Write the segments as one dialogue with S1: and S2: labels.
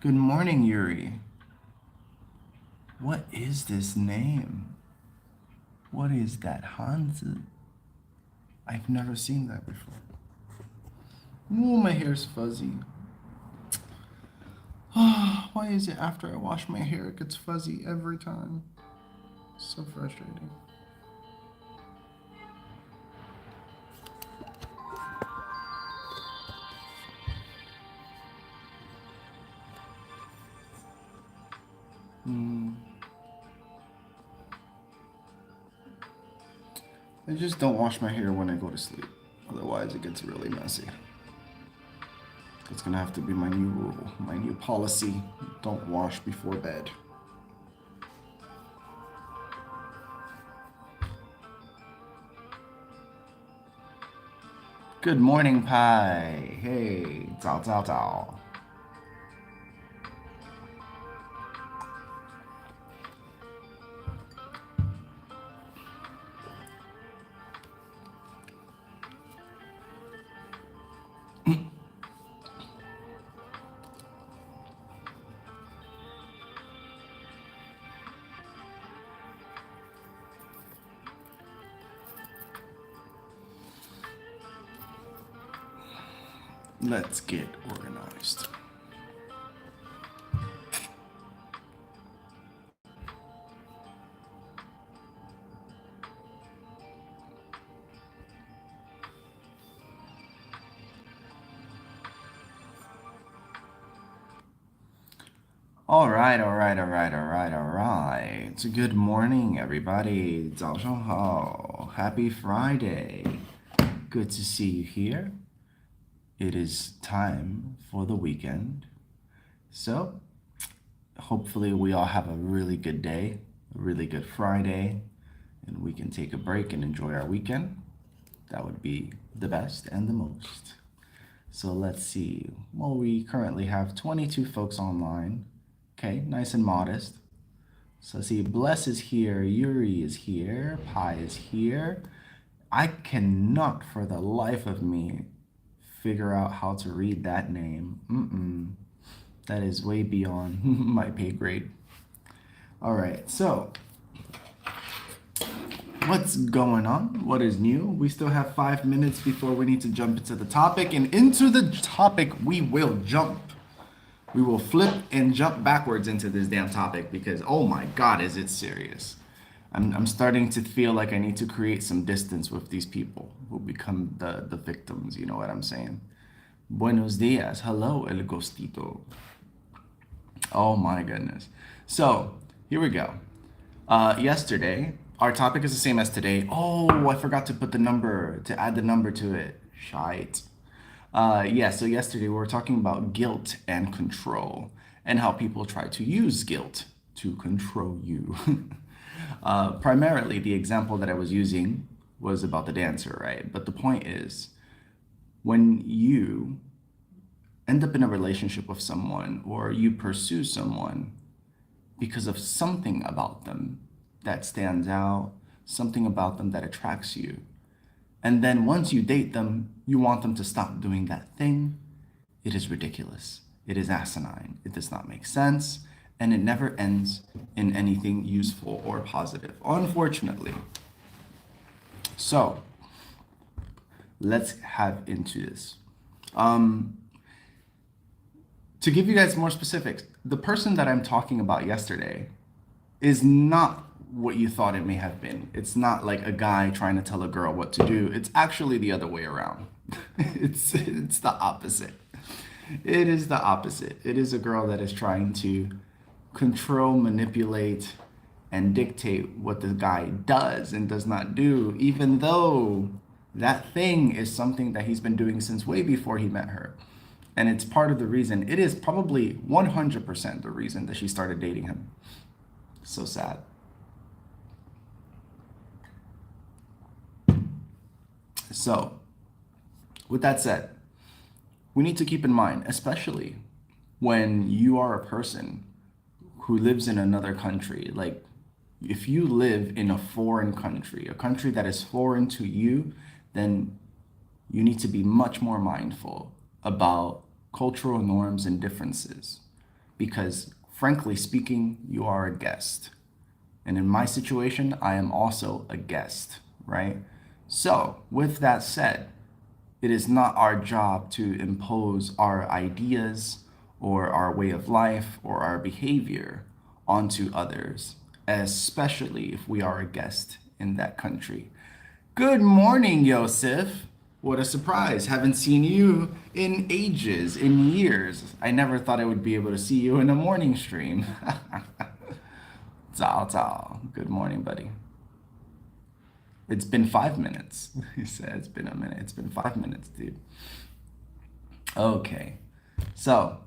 S1: Good morning, Yuri. What is this name? What is that, Hanzi? I've never seen that before. Ooh, my hair's fuzzy. Why is it after I wash my hair it gets fuzzy every time? So frustrating. I just don't wash my hair when I go to sleep. Otherwise, it gets really messy. It's gonna have to be my new rule, my new policy. Don't wash before bed. Good morning, Pi. Hey, 早早早. Let's get organized. All right, all right, all right, all right, all right. So good morning, everybody. 早上好. Happy Friday. Good to see you here. It is time for the weekend. So hopefully we all have a really good day, a really good Friday, and we can take a break and enjoy our weekend. That would be the best and the most. So let's see. Well, we currently have 22 folks online. Okay, nice and modest. So let's see, Bless is here, Yuri is here, Pi is here. I cannot for the life of me figure out how to read that name. That is way beyond my pay grade. All right, so what's going on? What is new? We still have 5 minutes before we need to jump into the topic, and into the topic we will jump. We will flip and jump backwards into this damn topic because, oh my God, is it serious? I'm starting to feel like I need to create some distance with these people who become the victims, you know what I'm saying? Buenos dias. Hello, El Gostito. Oh my goodness. So, here we go. Yesterday, our topic is the same as today. Oh, I forgot to put the number, to add the number to it. Shite. So yesterday we were talking about guilt and control and how people try to use guilt to control you. Primarily, the example that I was using was about the dancer, right? But the point is, when you end up in a relationship with someone or you pursue someone because of something about them that stands out, something about them that attracts you, and then once you date them, you want them to stop doing that thing, it is ridiculous. It is asinine. It does not make sense. And it never ends in anything useful or positive, unfortunately. So, let's have into this. To give you guys more specifics, the person that I'm talking about yesterday is not what you thought it may have been. It's not like a guy trying to tell a girl what to do. It's actually the other way around. It's the opposite. It is the opposite. It is a girl that is trying to control, manipulate, and dictate what the guy does and does not do, even though that thing is something that he's been doing since way before he met her. And it's part of the reason, it is probably 100% the reason that she started dating him. So sad. So, with that said, we need to keep in mind, especially when you are a person who lives in another country, like if you live in a foreign country, a country that is foreign to you, then you need to be much more mindful about cultural norms and differences because frankly speaking, you are a guest. And in my situation, I am also a guest, right? So, with that said, it is not our job to impose our ideas or our way of life or our behavior onto others, especially if we are a guest in that country. Good morning, Yosef. What a surprise. Haven't seen you in ages, in years. I never thought I would be able to see you in a morning stream. Zao Zao. Good morning, buddy. It's been 5 minutes. He said it's been a minute. It's been 5 minutes, dude. Okay. So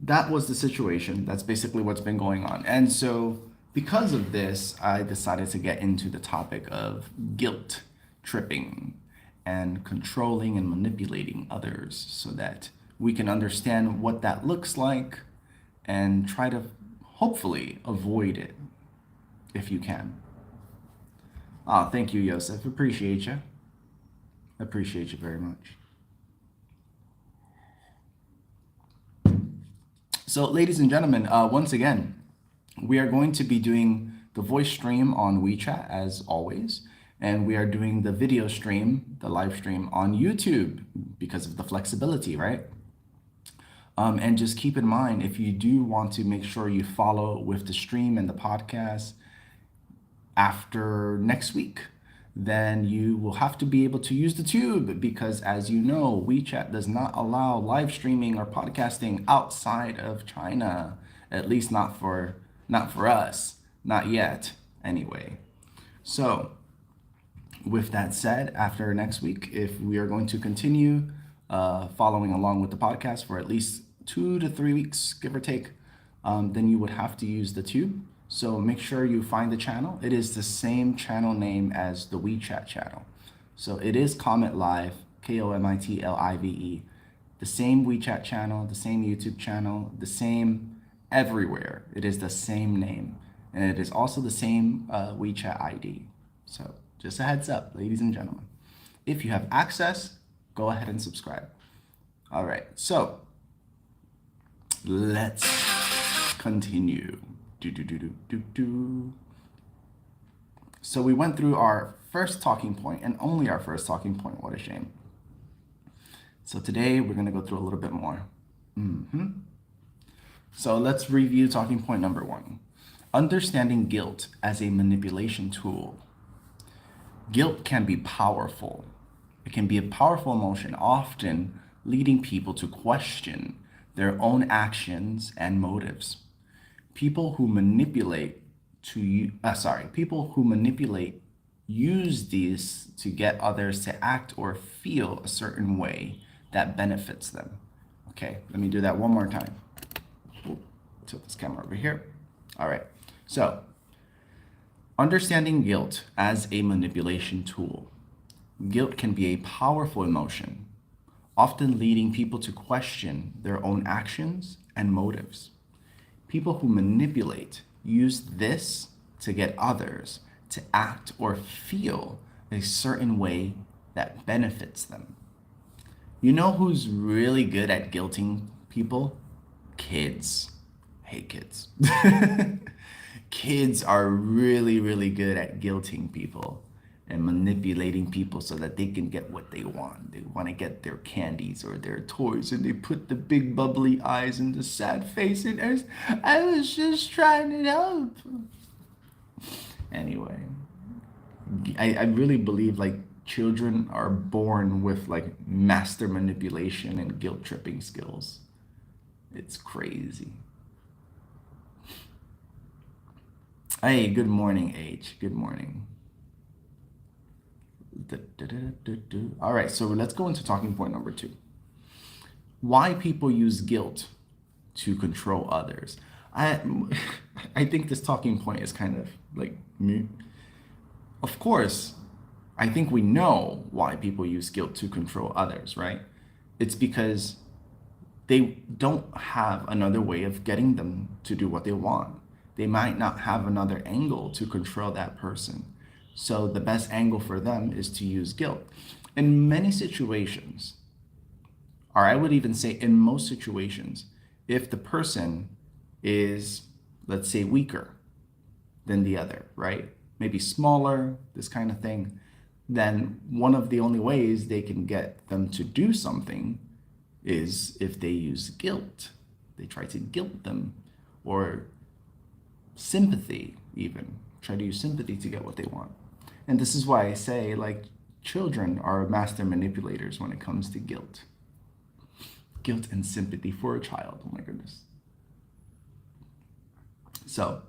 S1: that was the situation. That's basically what's been going on. And so because of this, I decided to get into the topic of guilt tripping and controlling and manipulating others so that we can understand what that looks like and try to hopefully avoid it if you can. Ah, thank you, Yosef. Appreciate you. Appreciate you very much. So, ladies and gentlemen, once again, we are going to be doing the voice stream on WeChat as always, and we are doing the video stream, the live stream on YouTube because of the flexibility, right? And just keep in mind, if you do want to make sure you follow with the stream and the podcast after next week, then you will have to be able to use the tube because, as you know, WeChat does not allow live streaming or podcasting outside of China, at least not for us, not yet anyway. So with that said, after next week, if we are going to continue following along with the podcast for at least 2 to 3 weeks, give or take, then you would have to use the tube. So make sure you find the channel. It is the same channel name as the WeChat channel. So it is Comet Live, KOMITLIVE. The same WeChat channel, the same YouTube channel, the same everywhere. It is the same name. And it is also the same WeChat ID. So just a heads up, ladies and gentlemen. If you have access, go ahead and subscribe. All right, so let's continue. So we went through our first talking point and only our first talking point. What a shame. So today we're going to go through a little bit more. So let's review talking point number 1. Understanding guilt as a manipulation tool. Guilt can be powerful. It can be a powerful emotion, often leading people to question their own actions and motives. People who manipulate use these to get others to act or feel a certain way that benefits them. Okay, let me do that one more time. Tilt this camera over here. All right, so understanding guilt as a manipulation tool. Guilt can be a powerful emotion, often leading people to question their own actions and motives. People who manipulate use this to get others to act or feel a certain way that benefits them. You know who's really good at guilting people? Kids. I hate kids. Kids are really, really good at guilting people and manipulating people so that they can get what they want. They want to get their candies or their toys, and they put the big bubbly eyes and the sad face and I was just trying to help. Anyway, I really believe like children are born with like master manipulation and guilt tripping skills. It's crazy. Hey, good morning, H. Good morning. All right, so let's go into talking point number 2. Why people use guilt to control others. I think this talking point is kind of like mute. Of course, I think we know why people use guilt to control others, right? It's because they don't have another way of getting them to do what they want. They might not have another angle to control that person. So the best angle for them is to use guilt. In many situations, or I would even say in most situations, if the person is, let's say, weaker than the other, right? Maybe smaller, this kind of thing, then one of the only ways they can get them to do something is if they use guilt. They try to guilt them, or sympathy, even try to use sympathy to get what they want. And this is why I say, like, children are master manipulators when it comes to guilt. Guilt and sympathy for a child. Oh my goodness. So,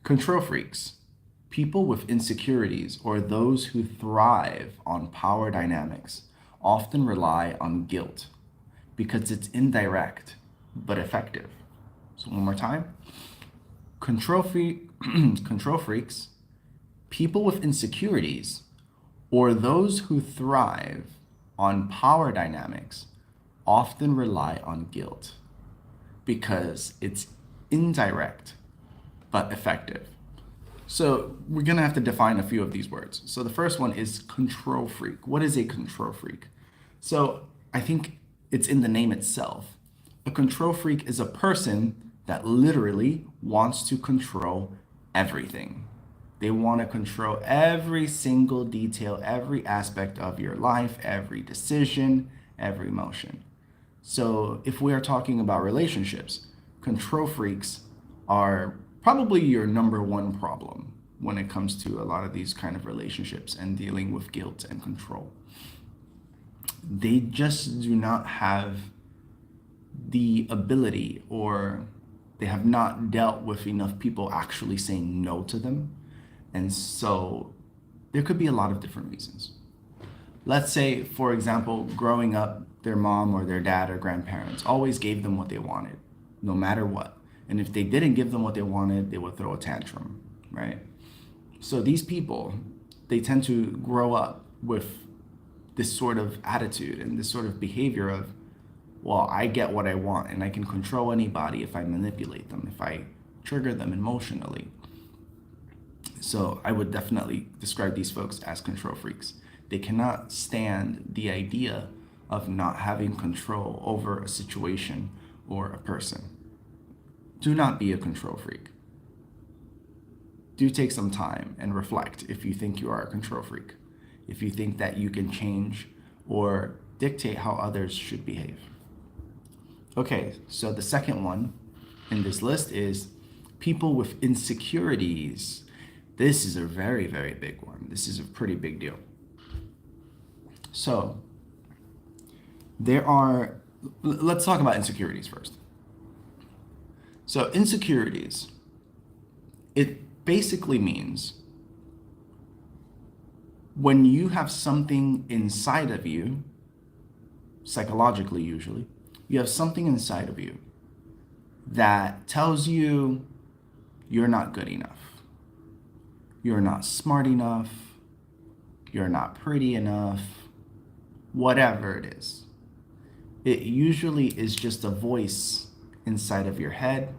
S1: control freaks, people with insecurities or those who thrive on power dynamics, often rely on guilt because it's indirect but effective. So one more time. Control freaks, people with insecurities or those who thrive on power dynamics, often rely on guilt because it's indirect but effective. So we're gonna have to define a few of these words. So the first one is control freak. What is a control freak? So I think it's in the name itself. A control freak is a person that literally wants to control everything. They want to control every single detail, every aspect of your life, every decision, every emotion. So if we are talking about relationships, control freaks are probably your number one problem when it comes to a lot of these kind of relationships and dealing with guilt and control. They just do not have the ability, or they have not dealt with enough people actually saying no to them. And so there could be a lot of different reasons. Let's say, for example, growing up, their mom or their dad or grandparents always gave them what they wanted, no matter what. And if they didn't give them what they wanted, they would throw a tantrum, right? So these people, they tend to grow up with this sort of attitude and this sort of behavior of, well, I get what I want and I can control anybody if I manipulate them, if I trigger them emotionally. So I would definitely describe these folks as control freaks. They cannot stand the idea of not having control over a situation or a person. Do not be a control freak. Do take some time and reflect if you think you are a control freak, if you think that you can change or dictate how others should behave. Okay, so the second one in this list is people with insecurities. This is a very, very big one. This is a pretty big deal. So let's talk about insecurities first. So insecurities, it basically means when you have something inside of you, psychologically usually, you have something inside of you that tells you you're not good enough. You're not smart enough. You're not pretty enough. Whatever it is. It usually is just a voice inside of your head.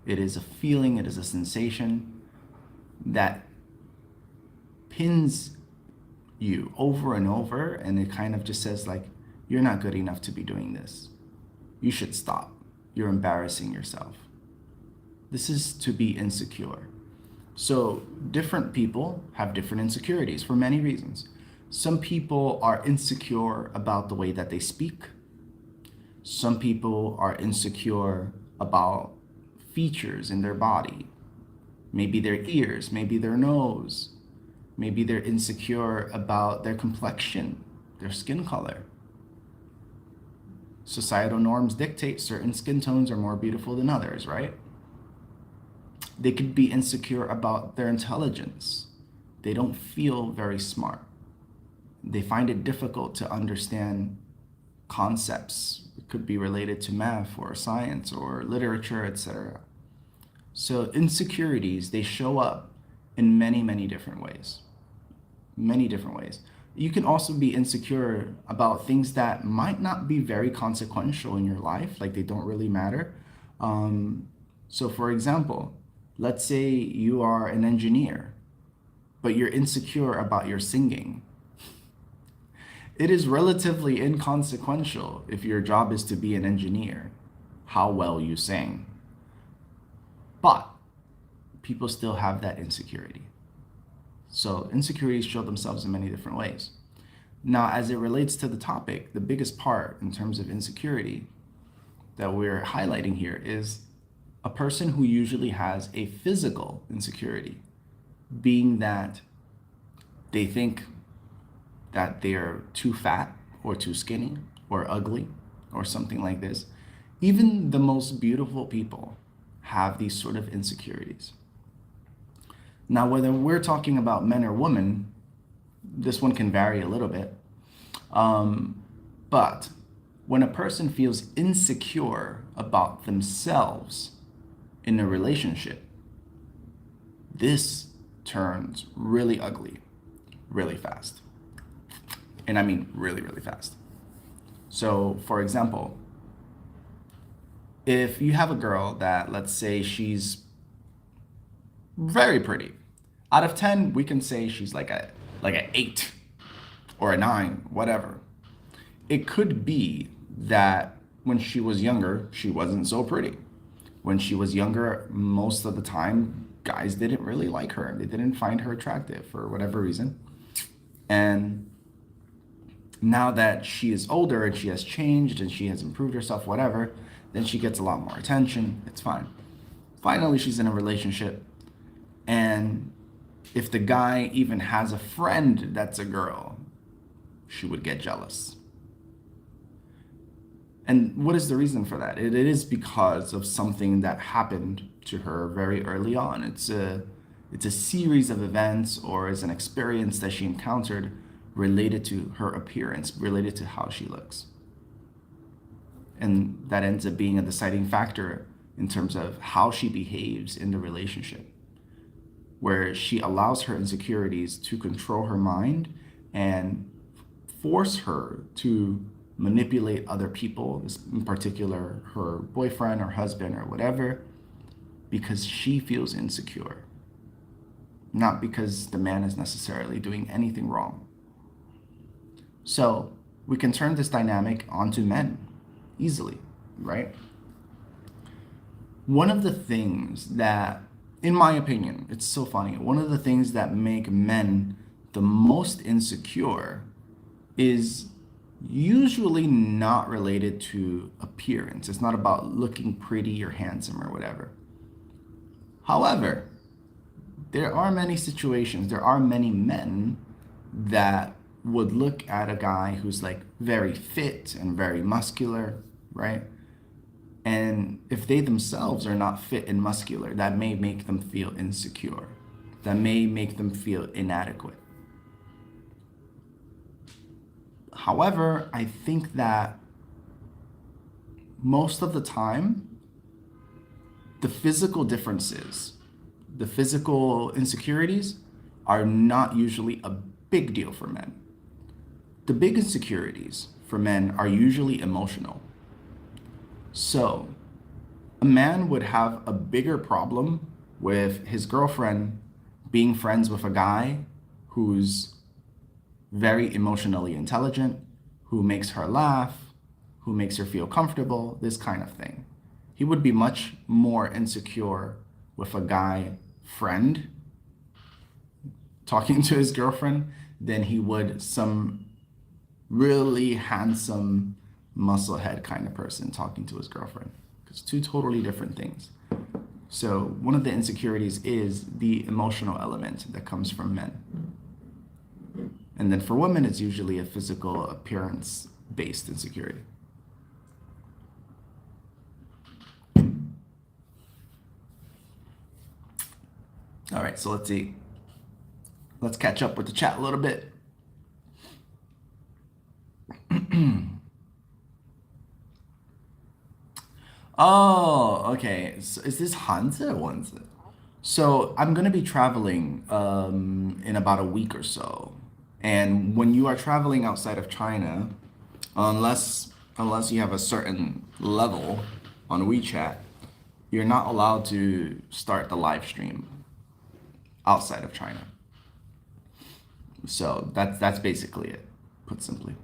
S1: It is a feeling, it is a sensation that pins you over and over, and it kind of just says, like, you're not good enough to be doing this. You should stop. You're embarrassing yourself. This is to be insecure. So different people have different insecurities for many reasons. Some people are insecure about the way that they speak. Some people are insecure about features in their body. Maybe their ears, maybe their nose. Maybe they're insecure about their complexion, their skin color. Societal norms dictate certain skin tones are more beautiful than others, right? They could be insecure about their intelligence. They don't feel very smart. They find it difficult to understand concepts. It could be related to math or science or literature, etc. So insecurities, they show up in many, many different ways. Many different ways. You can also be insecure about things that might not be very consequential in your life, like they don't really matter. So for example, let's say you are an engineer, but you're insecure about your singing. It is relatively inconsequential if your job is to be an engineer. how well you sing. But people still have that insecurity. So insecurities show themselves in many different ways. Now, as it relates to the topic, the biggest part in terms of insecurity that we're highlighting here is a person who usually has a physical insecurity, being that they think that they're too fat or too skinny or ugly or something like this. Even the most beautiful people have these sort of insecurities. Now, whether we're talking about men or women, this one can vary a little bit. But when a person feels insecure about themselves in a relationship, this turns really ugly really fast. And I mean really, really fast. So, for example, if you have a girl that, let's say, she's very pretty, out of 10, we can say she's like an 8 or a 9, whatever. It could be that when she was younger, she wasn't so pretty. When she was younger, most of the time, guys didn't really like her. They didn't find her attractive for whatever reason. And now that she is older and she has changed and she has improved herself, whatever, then she gets a lot more attention. It's fine. Finally, she's in a relationship. And if the guy even has a friend that's a girl, she would get jealous. And what is the reason for that? It is because of something that happened to her very early on. It's a series of events, or it's an experience that she encountered related to her appearance, related to how she looks. And that ends up being a deciding factor in terms of how she behaves in the relationship, where she allows her insecurities to control her mind and force her to manipulate other people, in particular her boyfriend or husband or whatever, because she feels insecure, not because the man is necessarily doing anything wrong. So we can turn this dynamic onto men easily, right? One of the things that, in my opinion, it's so funny, one of the things that make men the most insecure is usually not related to appearance. It's not about looking pretty or handsome or whatever. However, there are many situations, there are many men that would look at a guy who's like very fit and very muscular, right? And if they themselves are not fit and muscular, that may make them feel insecure. That may make them feel inadequate. However, I think that most of the time, the physical differences, the physical insecurities are not usually a big deal for men. The big insecurities for men are usually emotional. So, a man would have a bigger problem with his girlfriend being friends with a guy who's very emotionally intelligent, who makes her laugh, who makes her feel comfortable, this kind of thing. He would be much more insecure with a guy friend talking to his girlfriend than he would some really handsome musclehead kind of person talking to his girlfriend. It's two totally different things. So one of the insecurities is the emotional element that comes from men. And then for women, it's usually a physical appearance-based insecurity. All right, so let's see. Let's catch up with the chat a little bit. Oh, okay. So is this Hanzi or Wanzi? So I'm gonna be traveling in about a week or so. And when you are traveling outside of China, unless you have a certain level on WeChat, you're not allowed to start the live stream outside of China. So that's basically it, put simply.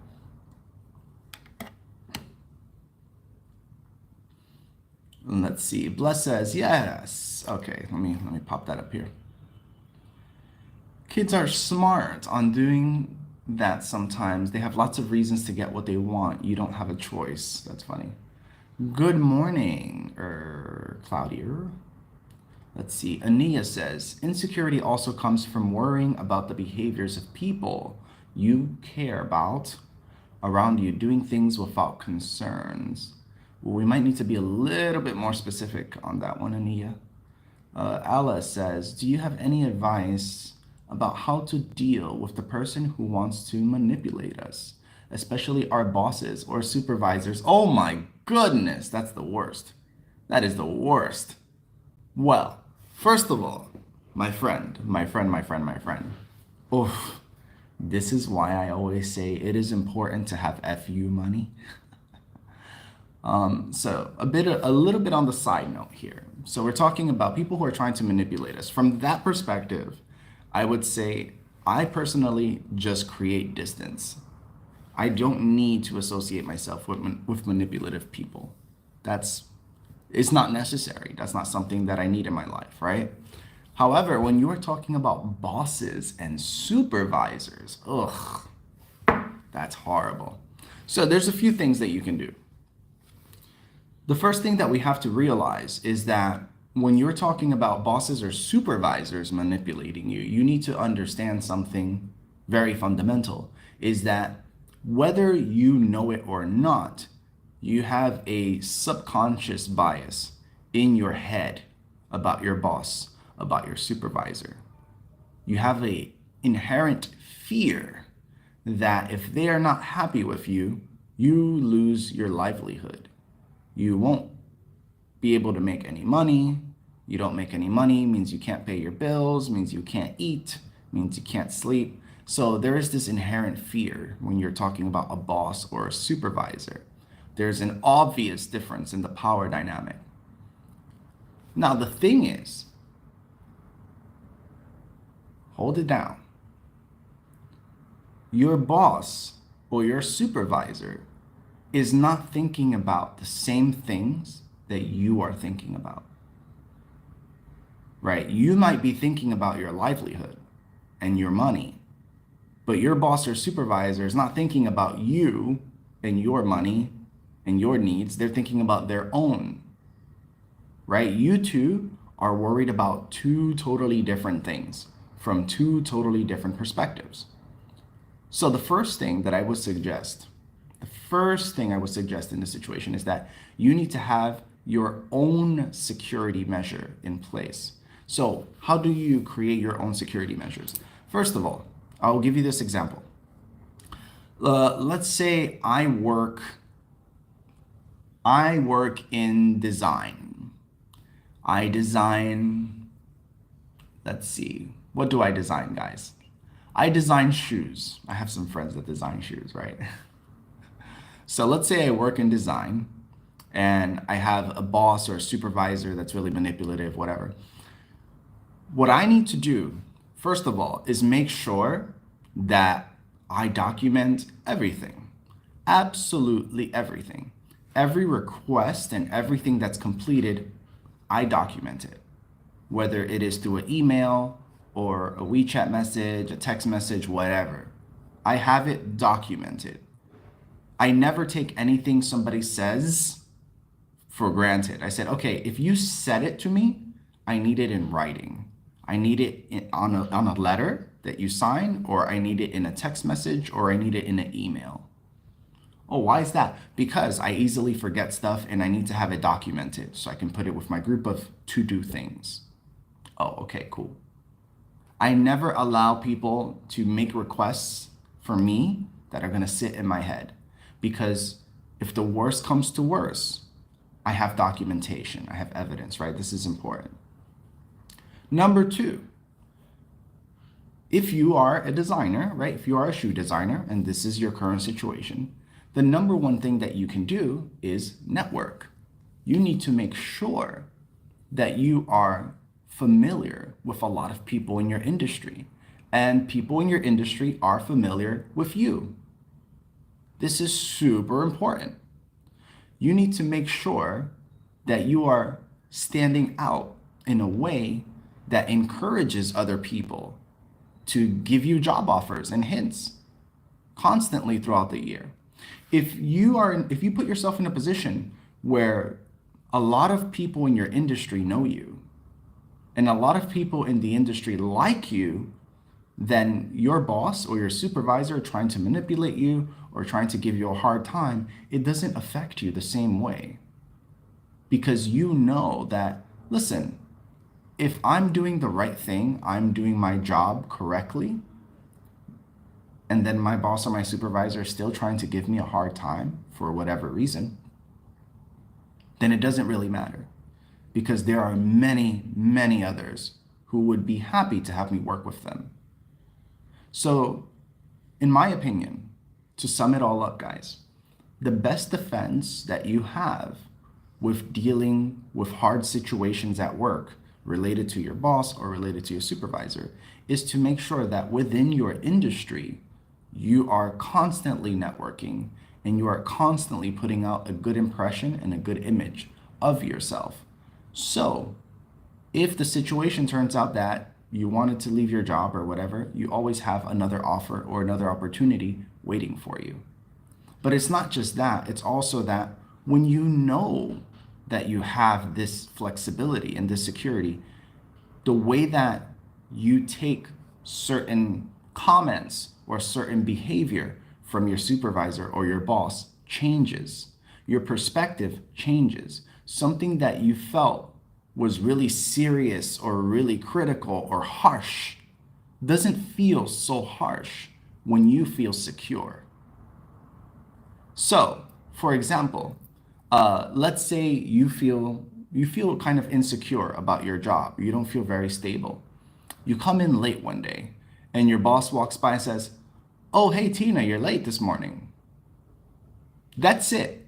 S1: Let's see. Bless says yes. Okay, let me pop that up here. Kids are smart on doing that sometimes. They have lots of reasons to get what they want. You don't have a choice. That's funny. Good morning, Cloudier. Let's see. Ania says, insecurity also comes from worrying about the behaviors of people you care about around you, doing things without concerns. Well, we might need to be a little bit more specific on that one, Ania. Alice says, do you have any advice about how to deal with the person who wants to manipulate us, especially our bosses or supervisors? Oh my goodness, that's the worst. That is the worst. Well, first of all, my friend. Oof, this is why I always say it is important to have FU money. So a little bit on the side note here. So we're talking about people who are trying to manipulate us. From that perspective, I would say I personally just create distance. I don't need to associate myself with manipulative people. It's not necessary. That's not something that I need in my life, right? However, when you are talking about bosses and supervisors, ugh, that's horrible. So there's a few things that you can do. The first thing that we have to realize is that when you're talking about bosses or supervisors manipulating you, you need to understand something very fundamental, is that whether you know it or not, you have a subconscious bias in your head about your boss, about your supervisor. You have an inherent fear that if they are not happy with you, you lose your livelihood. You won't be able to make any money. You don't make any money means you can't pay your bills, means you can't eat, means you can't sleep. So there is this inherent fear when you're talking about a boss or a supervisor. There's an obvious difference in the power dynamic. Now, the thing is, hold it down. Your boss or your supervisor is not thinking about the same things that you are thinking about, right? You might be thinking about your livelihood and your money, but your boss or supervisor is not thinking about you and your money and your needs. They're thinking about their own, right? You two are worried about two totally different things from two totally different perspectives. So the first thing I would suggest in this situation is that you need to have your own security measure in place. So how do you create your own security measures? First of all, I'll give you this example. Let's say I work in design. I design, let's see, what do I design, guys? I design shoes. I have some friends that design shoes, right? So let's say I work in design and I have a boss or a supervisor that's really manipulative, whatever. What I need to do, first of all, is make sure that I document everything, absolutely everything. Every request and everything that's completed, I document it, whether it is through an email or a WeChat message, a text message, whatever. I have it documented. I never take anything somebody says for granted. I said, okay, if you said it to me, I need it in writing. I need it on a letter that you sign, or I need it in a text message, or I need it in an email. Oh, why is that? Because I easily forget stuff and I need to have it documented so I can put it with my group of to-do things. Oh, okay, cool. I never allow people to make requests for me that are going to sit in my head, because if the worst comes to worst, I have documentation, I have evidence, right? This is important. Number two, if you are a designer, right? If you are a shoe designer and this is your current situation, the number one thing that you can do is network. You need to make sure that you are familiar with a lot of people in your industry, and people in your industry are familiar with you. This is super important. You need to make sure that you are standing out in a way that encourages other people to give you job offers and hints constantly throughout the year. If you put yourself in a position where a lot of people in your industry know you and a lot of people in the industry like you, then your boss or your supervisor trying to manipulate you or trying to give you a hard time, it doesn't affect you the same way. Because you know that, listen, if I'm doing the right thing, I'm doing my job correctly, and then my boss or my supervisor is still trying to give me a hard time for whatever reason, then it doesn't really matter. Because there are many, many others who would be happy to have me work with them. So, in my opinion, to sum it all up, guys, the best defense that you have with dealing with hard situations at work related to your boss or related to your supervisor is to make sure that within your industry, you are constantly networking and you are constantly putting out a good impression and a good image of yourself. So, if the situation turns out that you wanted to leave your job or whatever, you always have another offer or another opportunity waiting for you. But it's not just that, it's also that when you know that you have this flexibility and this security, the way that you take certain comments or certain behavior from your supervisor or your boss changes. Your perspective changes. Something that you felt was really serious or really critical or harsh doesn't feel so harsh when you feel secure. So, for example, let's say you feel kind of insecure about your job. You don't feel very stable. You come in late one day, and your boss walks by and says, "Oh, hey Tina, you're late this morning." That's it.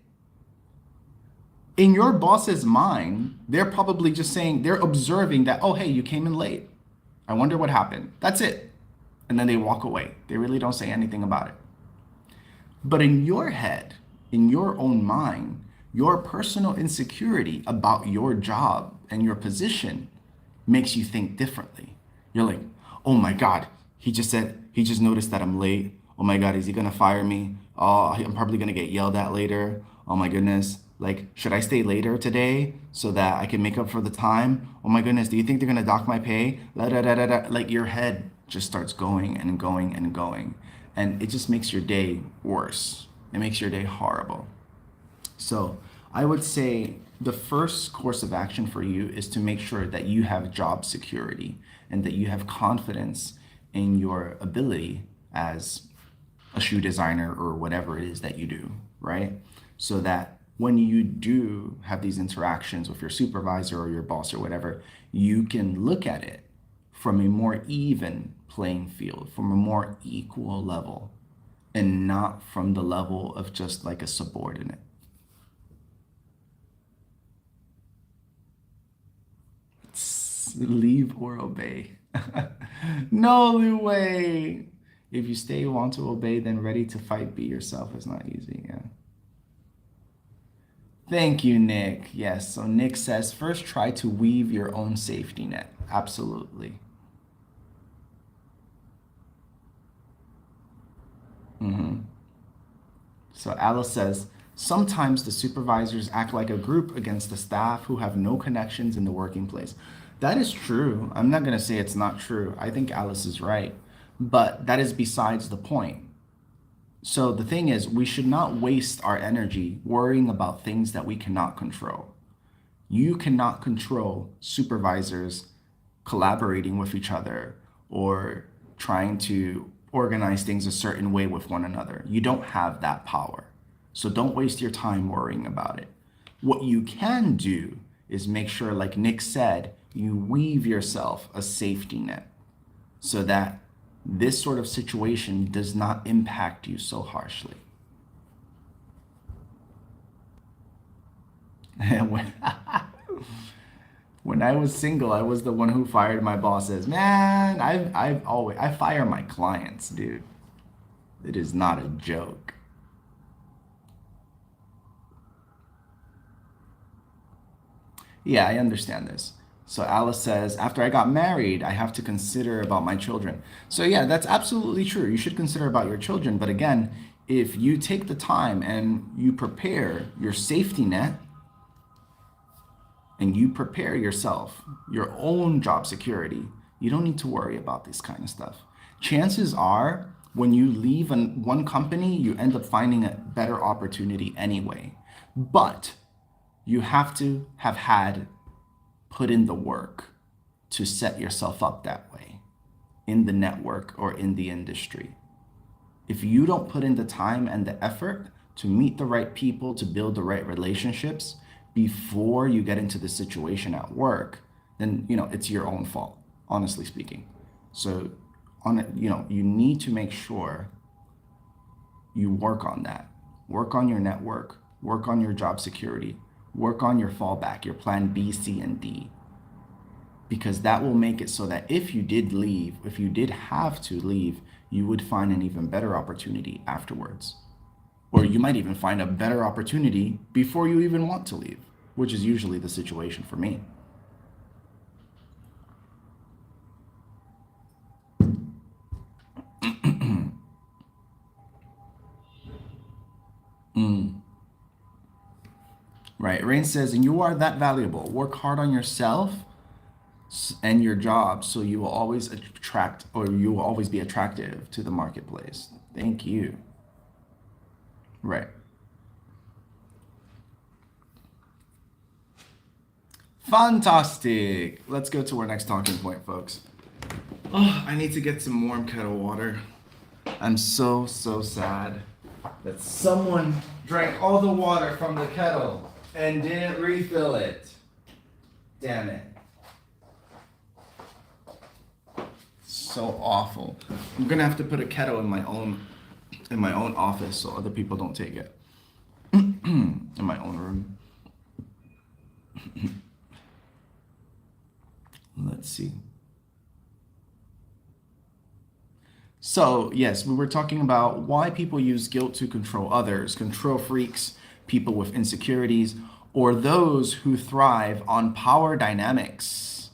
S1: In your boss's mind, they're probably just saying, they're observing that, "Oh, hey, you came in late. I wonder what happened." That's it. And then they walk away. They really don't say anything about it. But in your head, in your own mind, your personal insecurity about your job and your position makes you think differently. You're like, "Oh my God, he just noticed that I'm late. Oh my God, is he gonna fire me? Oh, I'm probably gonna get yelled at later. Oh my goodness. Like, should I stay later today so that I can make up for the time? Oh my goodness, do you think they're gonna dock my pay?" La, da, da, da, da. Like your head just starts going and going and going. And it just makes your day worse. It makes your day horrible. So I would say the first course of action for you is to make sure that you have job security and that you have confidence in your ability as a shoe designer or whatever it is that you do, right? So that when you do have these interactions with your supervisor or your boss or whatever, you can look at it from a more even playing field, from a more equal level, and not from the level of just like a subordinate. Leave or obey. No way. If you stay, want to obey, then ready to fight, be yourself is not easy. Yeah. Thank you, Nick. Yes. So Nick says, first try to weave your own safety net. Absolutely. So Alice says, sometimes the supervisors act like a group against the staff who have no connections in the working place. That is true. I'm not going to say it's not true. I think Alice is right. But that is besides the point. So the thing is, we should not waste our energy worrying about things that we cannot control. You cannot control supervisors collaborating with each other or trying to organize things a certain way with one another. You don't have that power. So don't waste your time worrying about it. What you can do is make sure, like Nick said, you weave yourself a safety net so that this sort of situation does not impact you so harshly. And when I was single, I was the one who fired my bosses. Man, I fire my clients, dude. It is not a joke. Yeah, I understand this. So Alice says, after I got married, I have to consider about my children. So yeah, that's absolutely true. You should consider about your children. But again, if you take the time and you prepare your safety net and you prepare yourself, your own job security, you don't need to worry about this kind of stuff. Chances are, when you leave one company, you end up finding a better opportunity anyway. But you have to have had put in the work to set yourself up that way in the network or in the industry. If you don't put in the time and the effort to meet the right people, to build the right relationships before you get into the situation at work, then it's your own fault, honestly speaking. So you need to make sure you work on that. Work on your network, work on your job security, work on your fallback, your plan B, C, and D. Because that will make it so that if you did leave, if you did have to leave, you would find an even better opportunity afterwards. Or you might even find a better opportunity before you even want to leave, which is usually the situation for me. Right. Rain says, and you are that valuable. Work hard on yourself and your job so you will always attract, or you will always be attractive to the marketplace. Thank you. Right. Fantastic. Let's go to our next talking point, folks. Oh, I need to get some warm kettle water. I'm so sad that someone drank all the water from the kettle and didn't refill it. Damn it. So awful. I'm gonna have to put a kettle in my own office so other people don't take it. In my own room. Let's see. So, yes, we were talking about why people use guilt to control others, control freaks, people with insecurities, or those who thrive on power dynamics.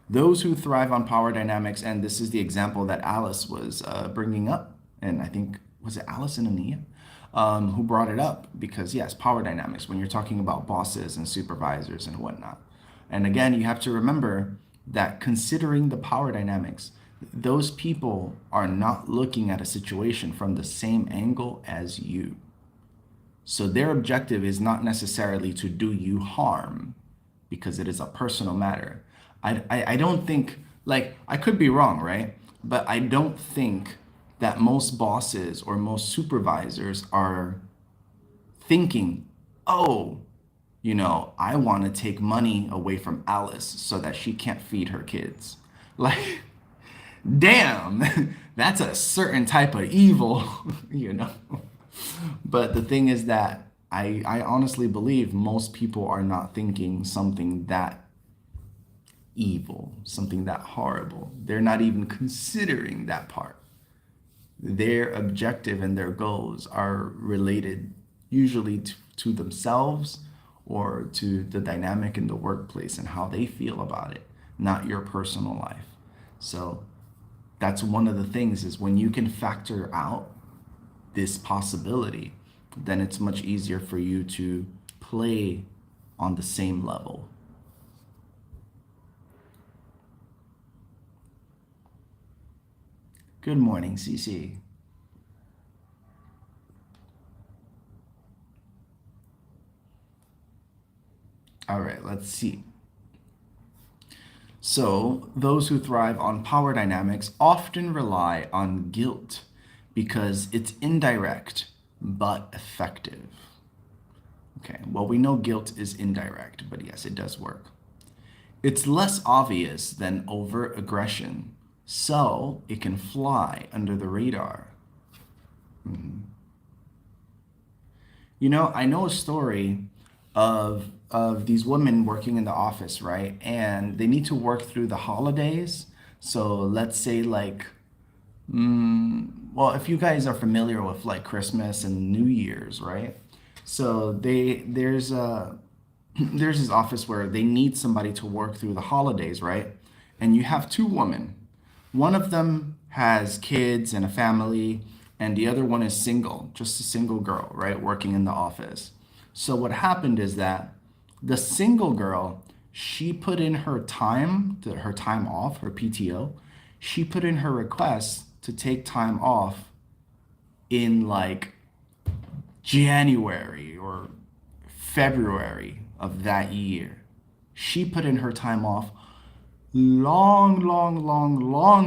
S1: Those who thrive on power dynamics, and this is the example that Alice was bringing up, and I think, was it Alice and Ania who brought it up? Because, yes, power dynamics, when you're talking about bosses and supervisors and whatnot. And again, you have to remember that considering the power dynamics, those people are not looking at a situation from the same angle as you. So their objective is not necessarily to do you harm because it is a personal matter. I don't think, like, I could be wrong, right? But I don't think that most bosses or most supervisors are thinking, oh, I want to take money away from Alice so that she can't feed her kids. Like, damn, that's a certain type of evil, But the thing is that I honestly believe most people are not thinking something that evil, something that horrible. They're not even considering that part. Their objective and their goals are related usually to themselves or to the dynamic in the workplace and how they feel about it, not your personal life. So that's one of the things is when you can factor out this possibility, then it's much easier for you to play on the same level. Good morning, CC. All right, let's see. So, those who thrive on power dynamics often rely on guilt because it's indirect but effective. Okay, well, we know guilt is indirect, but yes, it does work. It's less obvious than overt aggression, so it can fly under the radar. I know a story of these women working in the office, right? And they need to work through the holidays. So let's say like, well, if you guys are familiar with like Christmas and New Year's, right? So there's there's this office where they need somebody to work through the holidays, right? And you have two women. One of them has kids and a family, and the other one is single, just a single girl, right? Working in the office. So what happened is that the single girl, she put in her time off, her PTO. She put in her request to take time off in like January or February of that year. She put in her time off long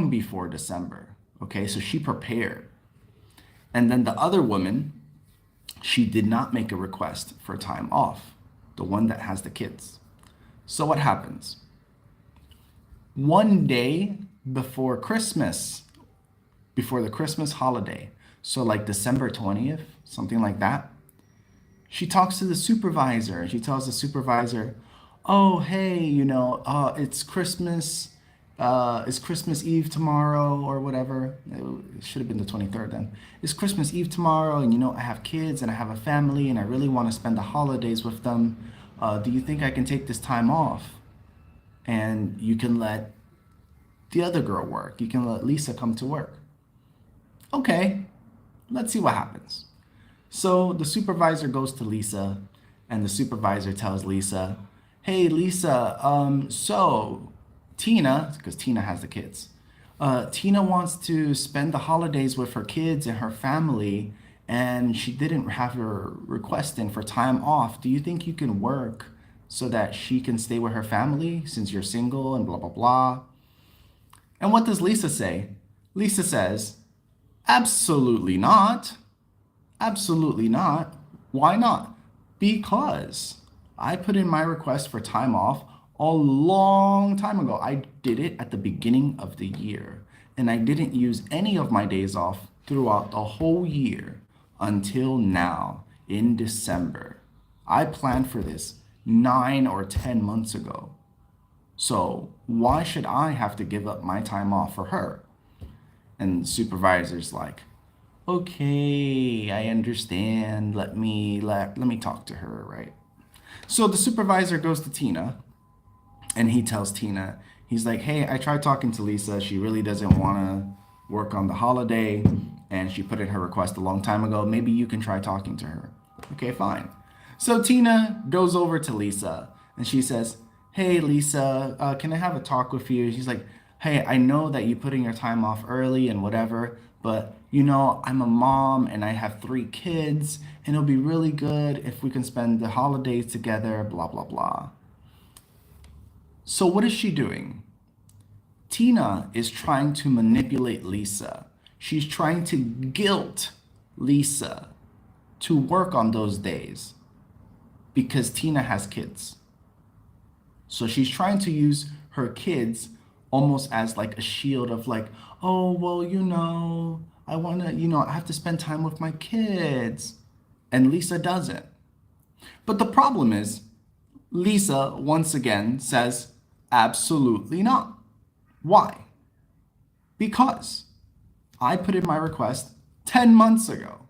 S1: before December. Okay, so she prepared. And then the other woman, she did not make a request for time off, the one that has the kids. So what happens? One day before Christmas, before the Christmas holiday, so like December 20th, something like that, she talks to the supervisor and she tells the supervisor, "Oh, hey, it's Christmas Eve tomorrow or whatever. It should have been the 23rd then. It's Christmas Eve tomorrow, and I have kids and I have a family and I really want to spend the holidays with them. Do you think I can take this time off? And you can let the other girl work. You can let Lisa come to work." Okay, let's see what happens. So the supervisor goes to Lisa, and the supervisor tells Lisa, "Hey, Lisa, so Tina, because Tina has the kids, Tina wants to spend the holidays with her kids and her family, and she didn't have her request in for time off. Do you think you can work so that she can stay with her family since you're single and blah, blah, blah?" And what does Lisa say? Lisa says, "Absolutely not. Absolutely not. Why not? Because I put in my request for time off a long time ago. I did it at the beginning of the year, and I didn't use any of my days off throughout the whole year until now in December. I planned for this 9 or 10 months ago. So why should I have to give up my time off for her?" And the supervisor's like, "Okay, I understand. Let me talk to her, right?" So the supervisor goes to Tina and he tells Tina, he's like, "Hey, I tried talking to Lisa. She really doesn't want to work on the holiday and she put in her request a long time ago. Maybe you can try talking to her." Okay, fine. So Tina goes over to Lisa and she says, "Hey, Lisa, can I have a talk with you?" She's like, "Hey, I know that you put in your time off early and whatever, but I'm a mom and I have 3 kids, and it'll be really good if we can spend the holidays together, blah, blah, blah." So, what is she doing? Tina is trying to manipulate Lisa. She's trying to guilt Lisa to work on those days because Tina has kids. So she's trying to use her kids almost as like a shield of like, "Oh, well, I want to, I have to spend time with my kids." And Lisa doesn't. But the problem is, Lisa once again says, "Absolutely not." Why? Because I put in my request 10 months ago.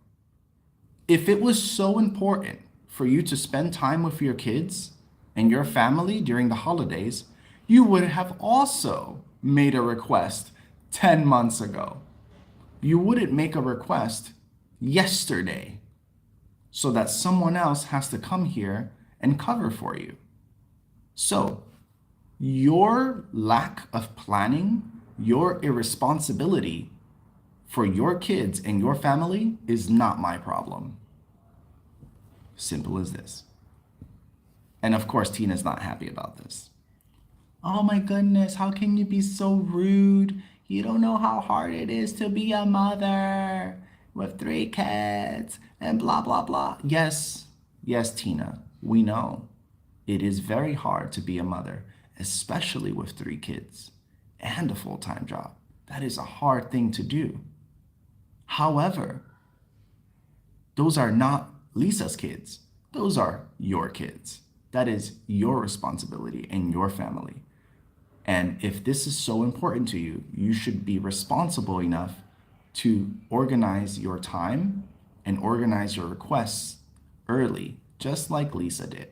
S1: If it was so important for you to spend time with your kids and your family during the holidays, you would have also made a request 10 months ago. You wouldn't make a request yesterday so that someone else has to come here and cover for you. So, your lack of planning, your irresponsibility for your kids and your family is not my problem. Simple as this. And of course, Tina's not happy about this. "Oh my goodness, how can you be so rude? You don't know how hard it is to be a mother with 3 kids and blah, blah, blah." Yes, Tina, we know. It is very hard to be a mother, especially with 3 kids and a full-time job. That is a hard thing to do. However, those are not Lisa's kids. Those are your kids. That is your responsibility and your family. And if this is so important to you, you should be responsible enough to organize your time and organize your requests early, just like Lisa did.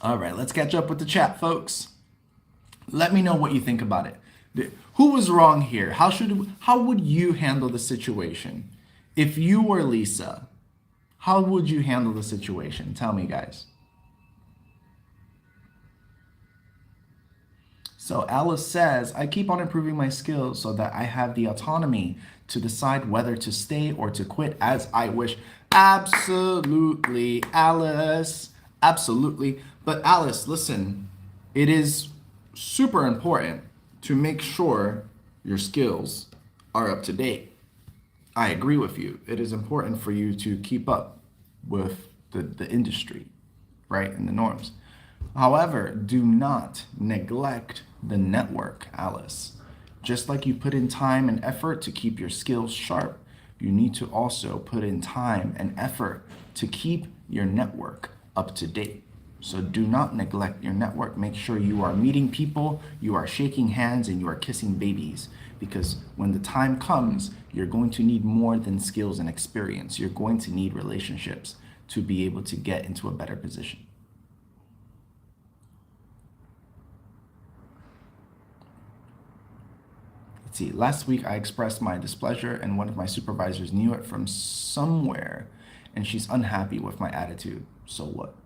S1: All right, let's catch up with the chat, folks. Let me know what you think about it. Who was wrong here? How would you handle the situation? If you were Lisa, how would you handle the situation? Tell me, guys. So Alice says, I keep on improving my skills so that I have the autonomy to decide whether to stay or to quit as I wish. Absolutely, Alice. Absolutely. But Alice, listen, it is super important to make sure your skills are up to date. I agree with you. It is important for you to keep up with the industry, right, and the norms. However, do not neglect the network, Alice. Just like you put in time and effort to keep your skills sharp, you need to also put in time and effort to keep your network up to date. So do not neglect your network. Make sure you are meeting people, you are shaking hands, and you are kissing babies. Because when the time comes, you're going to need more than skills and experience. You're going to need relationships to be able to get into a better position. Let's see, last week I expressed my displeasure and one of my supervisors knew it from somewhere and she's unhappy with my attitude. So what?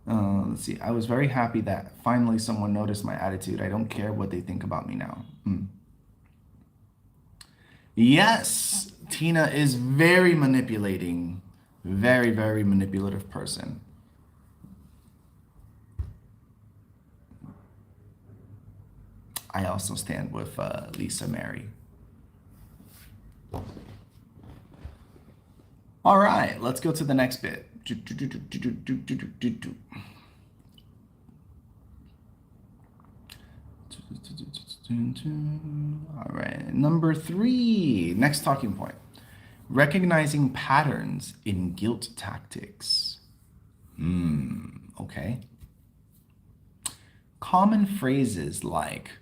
S1: Let's see, I was very happy that finally someone noticed my attitude. I don't care what they think about me now. Yes, Tina is very manipulating. Very, very manipulative person. I also stand with Lisa Mary. All right, let's go to the next bit. All right, number 3, next talking point. Recognizing patterns in guilt tactics. Okay. Common phrases like,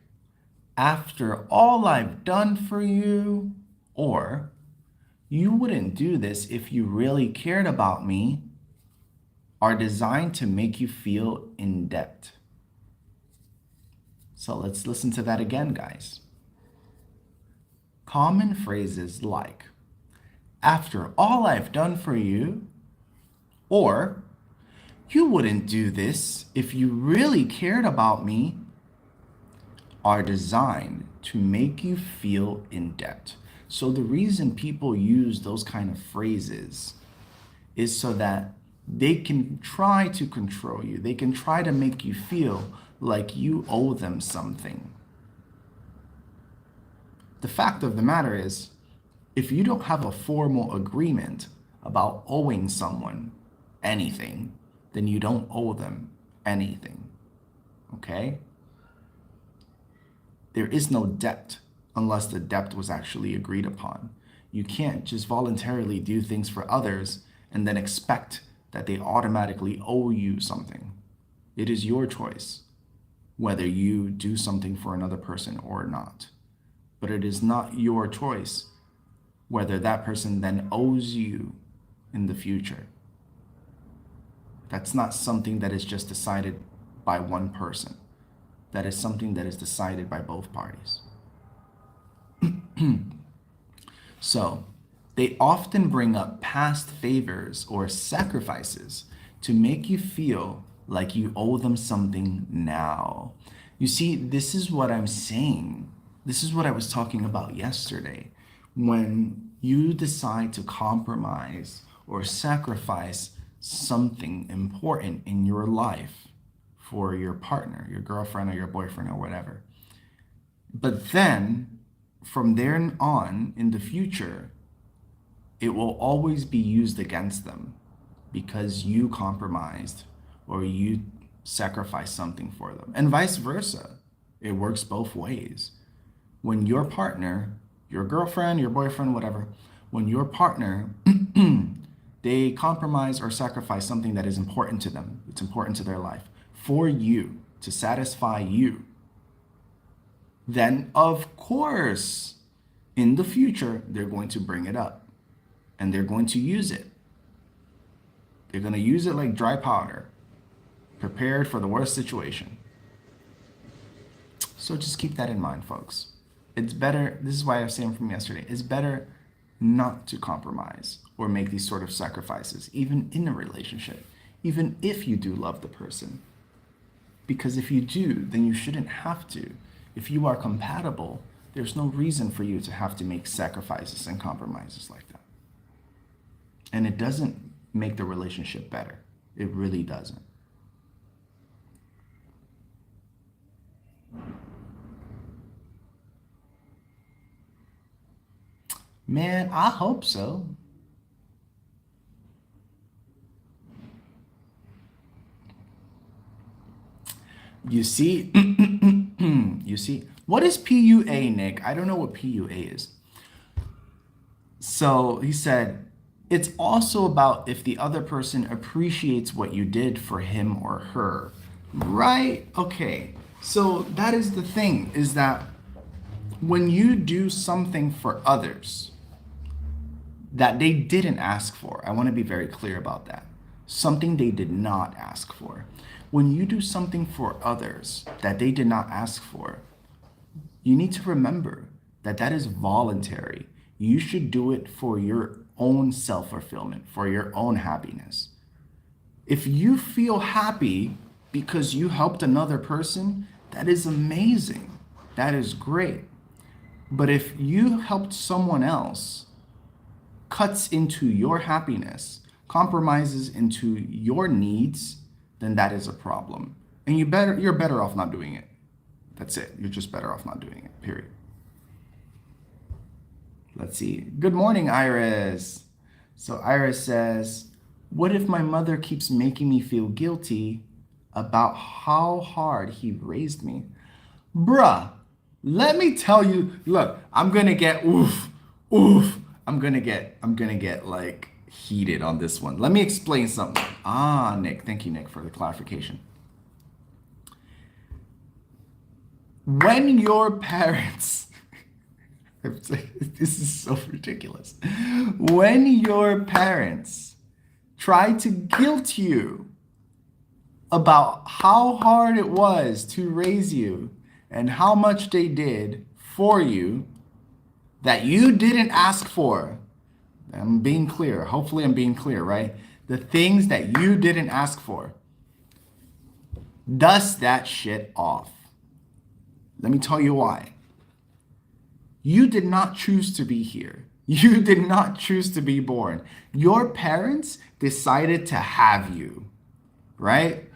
S1: after all I've done for you, or you wouldn't do this if you really cared about me, are designed to make you feel in debt. So let's listen to that again, guys. Common phrases like, after all I've done for you, or you wouldn't do this if you really cared about me, are designed to make you feel in debt. So the reason people use those kind of phrases is so that they can try to control you. They can try to make you feel like you owe them something. The fact of the matter is, if you don't have a formal agreement about owing someone anything, then you don't owe them anything, okay? There is no debt unless the debt was actually agreed upon. You can't just voluntarily do things for others and then expect that they automatically owe you something. It is your choice whether you do something for another person or not. But it is not your choice whether that person then owes you in the future. That's not something that is just decided by one person. That is something that is decided by both parties. So, they often bring up past favors or sacrifices to make you feel like you owe them something now. You see, this is what I'm saying. This is what I was talking about yesterday. When you decide to compromise or sacrifice something important in your life for your partner, your girlfriend or your boyfriend or whatever. But then from there on in the future, it will always be used against them because you compromised or you sacrificed something for them. And vice versa. It works both ways. When your partner, your girlfriend, your boyfriend, whatever, when your partner, they compromise or sacrifice something that is important to them, it's important to their life, for you, to satisfy you, then of course, in the future, they're going to bring it up and they're going to use it. They're going to use it like dry powder. prepared for the worst situation. So just keep that in mind, folks. It's better, this is why I was saying from yesterday, it's better not to compromise or make these sort of sacrifices, even in a relationship, even if you do love the person. Because if you do, then you shouldn't have to. If you are compatible, there's no reason for you to have to make sacrifices and compromises like that. And it doesn't make the relationship better. It really doesn't. Man, I hope so. You see, you see, what is PUA, Nick? I don't know what PUA is. So he said, it's also about if the other person appreciates what you did for him or her. Right? Okay. So that is the thing, is that when you do something for others that they didn't ask for, I want to be very clear about that. Something they did not ask for. When you do something for others that they did not ask for, you need to remember that that is voluntary. You should do it for your own self-fulfillment, for your own happiness. If you feel happy because you helped another person, that is amazing. That is great. But if you helped someone else, cuts into your happiness, compromises into your needs, then that is a problem. And you're better off not doing it. That's it. You're just better off not doing it, period. Let's see. Good morning, Iris. So Iris says, what if my mother keeps making me feel guilty about how hard he raised me? Bruh, let me tell you, look, I'm gonna get I'm gonna get like heated on this one. Let me explain something. Nick, thank you, Nick, for the clarification. When your parents, this is so ridiculous. When your parents try to guilt you about how hard it was to raise you and how much they did for you that you didn't ask for, I'm being clear. Hopefully I'm being clear, right? The things that you didn't ask for, dust that shit off. Let me tell you why. You did not choose to be here. You did not choose to be born. Your parents decided to have you, right?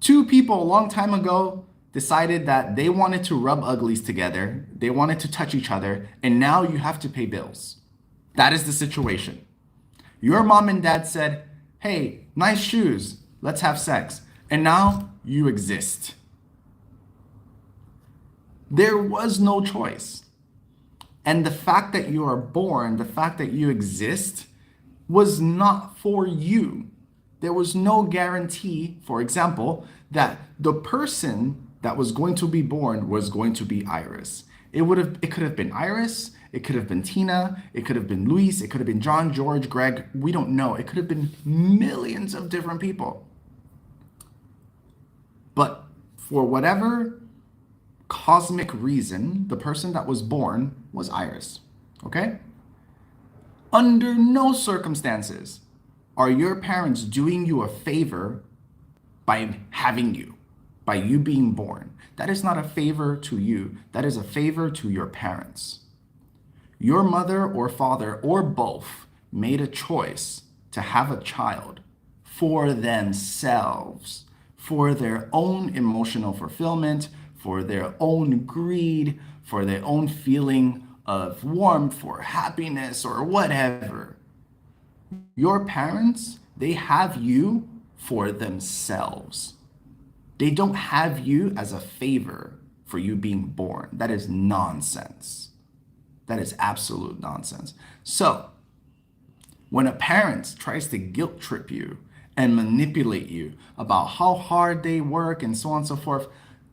S1: Two people a long time ago decided that they wanted to rub uglies together. They wanted to touch each other. And now you have to pay bills. That is the situation. Your mom and dad said, hey, nice shoes. Let's have sex. And now you exist. There was no choice. And the fact that you are born, the fact that you exist, was not for you. There was no guarantee, for example, that the person that was going to be born was going to be Iris. It could have been Iris, it could have been Tina, it could have been Luis, it could have been John, George, Greg, we don't know. It could have been millions of different people. But for whatever cosmic reason, the person that was born was Iris, okay? Under no circumstances are your parents doing you a favor by having you, by you being born. That is not a favor to you. That is a favor to your parents. Your mother or father or both made a choice to have a child for themselves, for their own emotional fulfillment, for their own greed, for their own feeling of warmth or happiness or whatever. Your parents, they have you for themselves. They don't have you as a favor for you being born. That is nonsense. That is absolute nonsense. So, when a parent tries to guilt trip you and manipulate you about how hard they work and so on and so forth,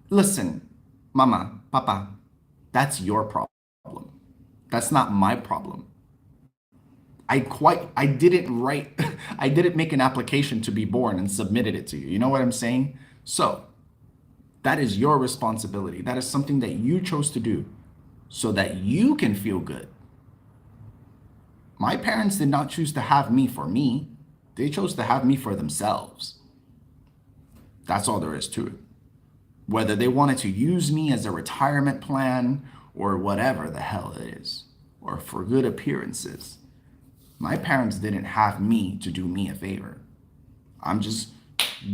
S1: listen, mama, papa, that's your problem. That's not my problem. I didn't write I didn't make an application to be born and submitted it to you. You know what I'm saying? So that is your responsibility. That is something that you chose to do so that you can feel good. My parents did not choose to have me for me. They chose to have me for themselves. That's all there is to it. Whether they wanted to use me as a retirement plan or whatever the hell it is, or for good appearances, my parents didn't have me to do me a favor. I'm just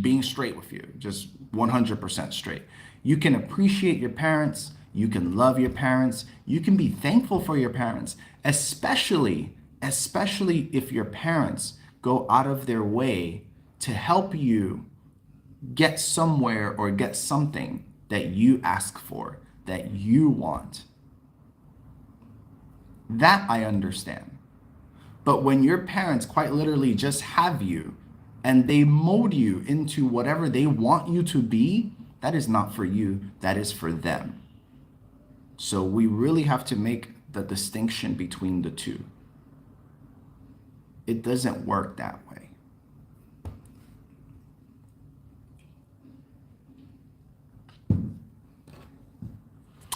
S1: being straight with you, just 100% straight. You can appreciate your parents, you can love your parents, you can be thankful for your parents, especially if your parents go out of their way to help you get somewhere or get something that you ask for, that you want. That I understand. But when your parents quite literally just have you and they mold you into whatever they want you to be, that is not for you, that is for them. So we really have to make the distinction between the two. It doesn't work that way.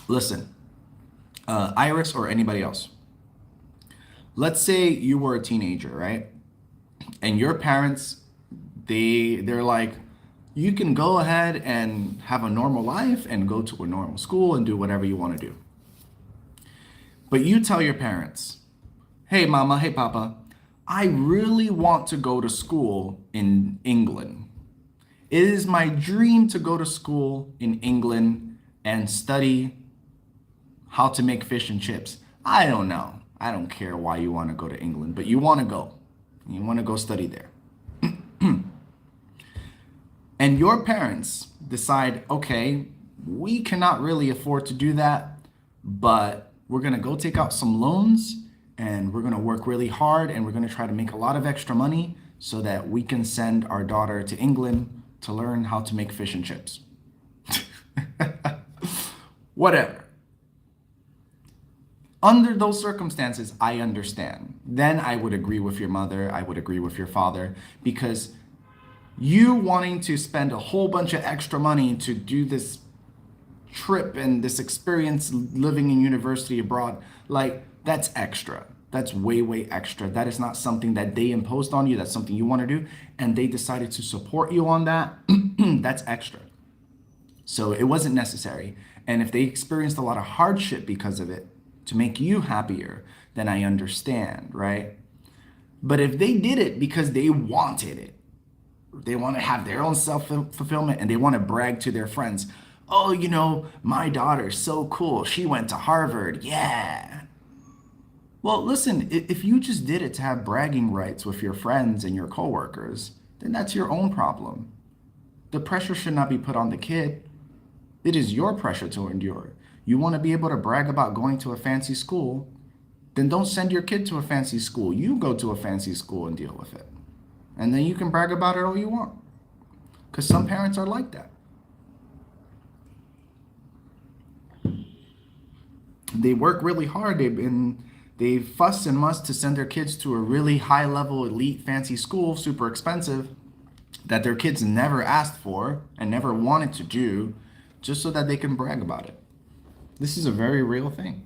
S1: Listen, Iris or anybody else, let's say you were a teenager, right? And your parents, they're like, you can go ahead and have a normal life and go to a normal school and do whatever you want to do. But you tell your parents, hey mama, hey papa, I really want to go to school in England. It is my dream to go to school in England and study how to make fish and chips. I don't know. I don't care why you want to go to England, but you want to go. You want to go study there. And your parents decide, okay, we cannot really afford to do that, but we're going to go take out some loans and we're going to work really hard and we're going to try to make a lot of extra money so that we can send our daughter to England to learn how to make fish and chips. Whatever. Under those circumstances, I understand. Then I would agree with your mother, I would agree with your father, because you wanting to spend a whole bunch of extra money to do this trip and this experience living in university abroad, like that's extra. That's way, way extra. That is not something that they imposed on you. That's something you want to do. And they decided to support you on that. That's extra. So it wasn't necessary. And if they experienced a lot of hardship because of it to make you happier, then I understand, right? But if they did it because they wanted it, they want to have their own self-fulfillment and they want to brag to their friends, oh, you know, my daughter's so cool. She went to Harvard. Yeah. Well, listen, if you just did it to have bragging rights with your friends and your coworkers, then that's your own problem. The pressure should not be put on the kid. It is your pressure to endure. You want to be able to brag about going to a fancy school, then don't send your kid to a fancy school. You go to a fancy school and deal with it. And then you can brag about it all you want. Because some parents are like that. They work really hard. They fuss and muss to send their kids to a really high level, elite, fancy school, super expensive, that their kids never asked for and never wanted to do, just so that they can brag about it. This is a very real thing.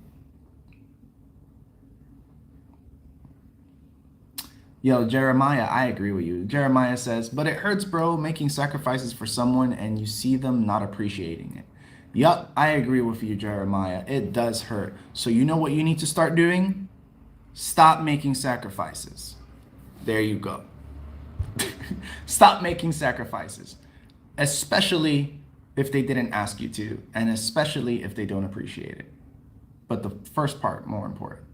S1: Yo, Jeremiah, I agree with you. Jeremiah says, but it hurts, bro, making sacrifices for someone and you see them not appreciating it. Yup, I agree with you, Jeremiah. It does hurt. So you know what you need to start doing? Stop making sacrifices. There you go. Stop making sacrifices, especially if they didn't ask you to, and especially if they don't appreciate it. But the first part, more important.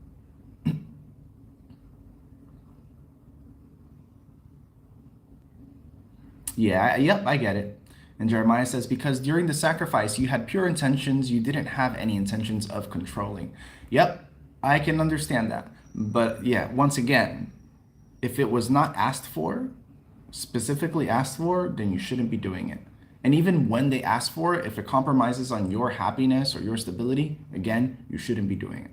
S1: Yeah, yep, I get it. And Jeremiah says, because during the sacrifice, you had pure intentions, you didn't have any intentions of controlling. Yep, I can understand that. But yeah, once again, if it was not asked for, specifically asked for, then you shouldn't be doing it. And even when they ask for it, if it compromises on your happiness or your stability, again, you shouldn't be doing it.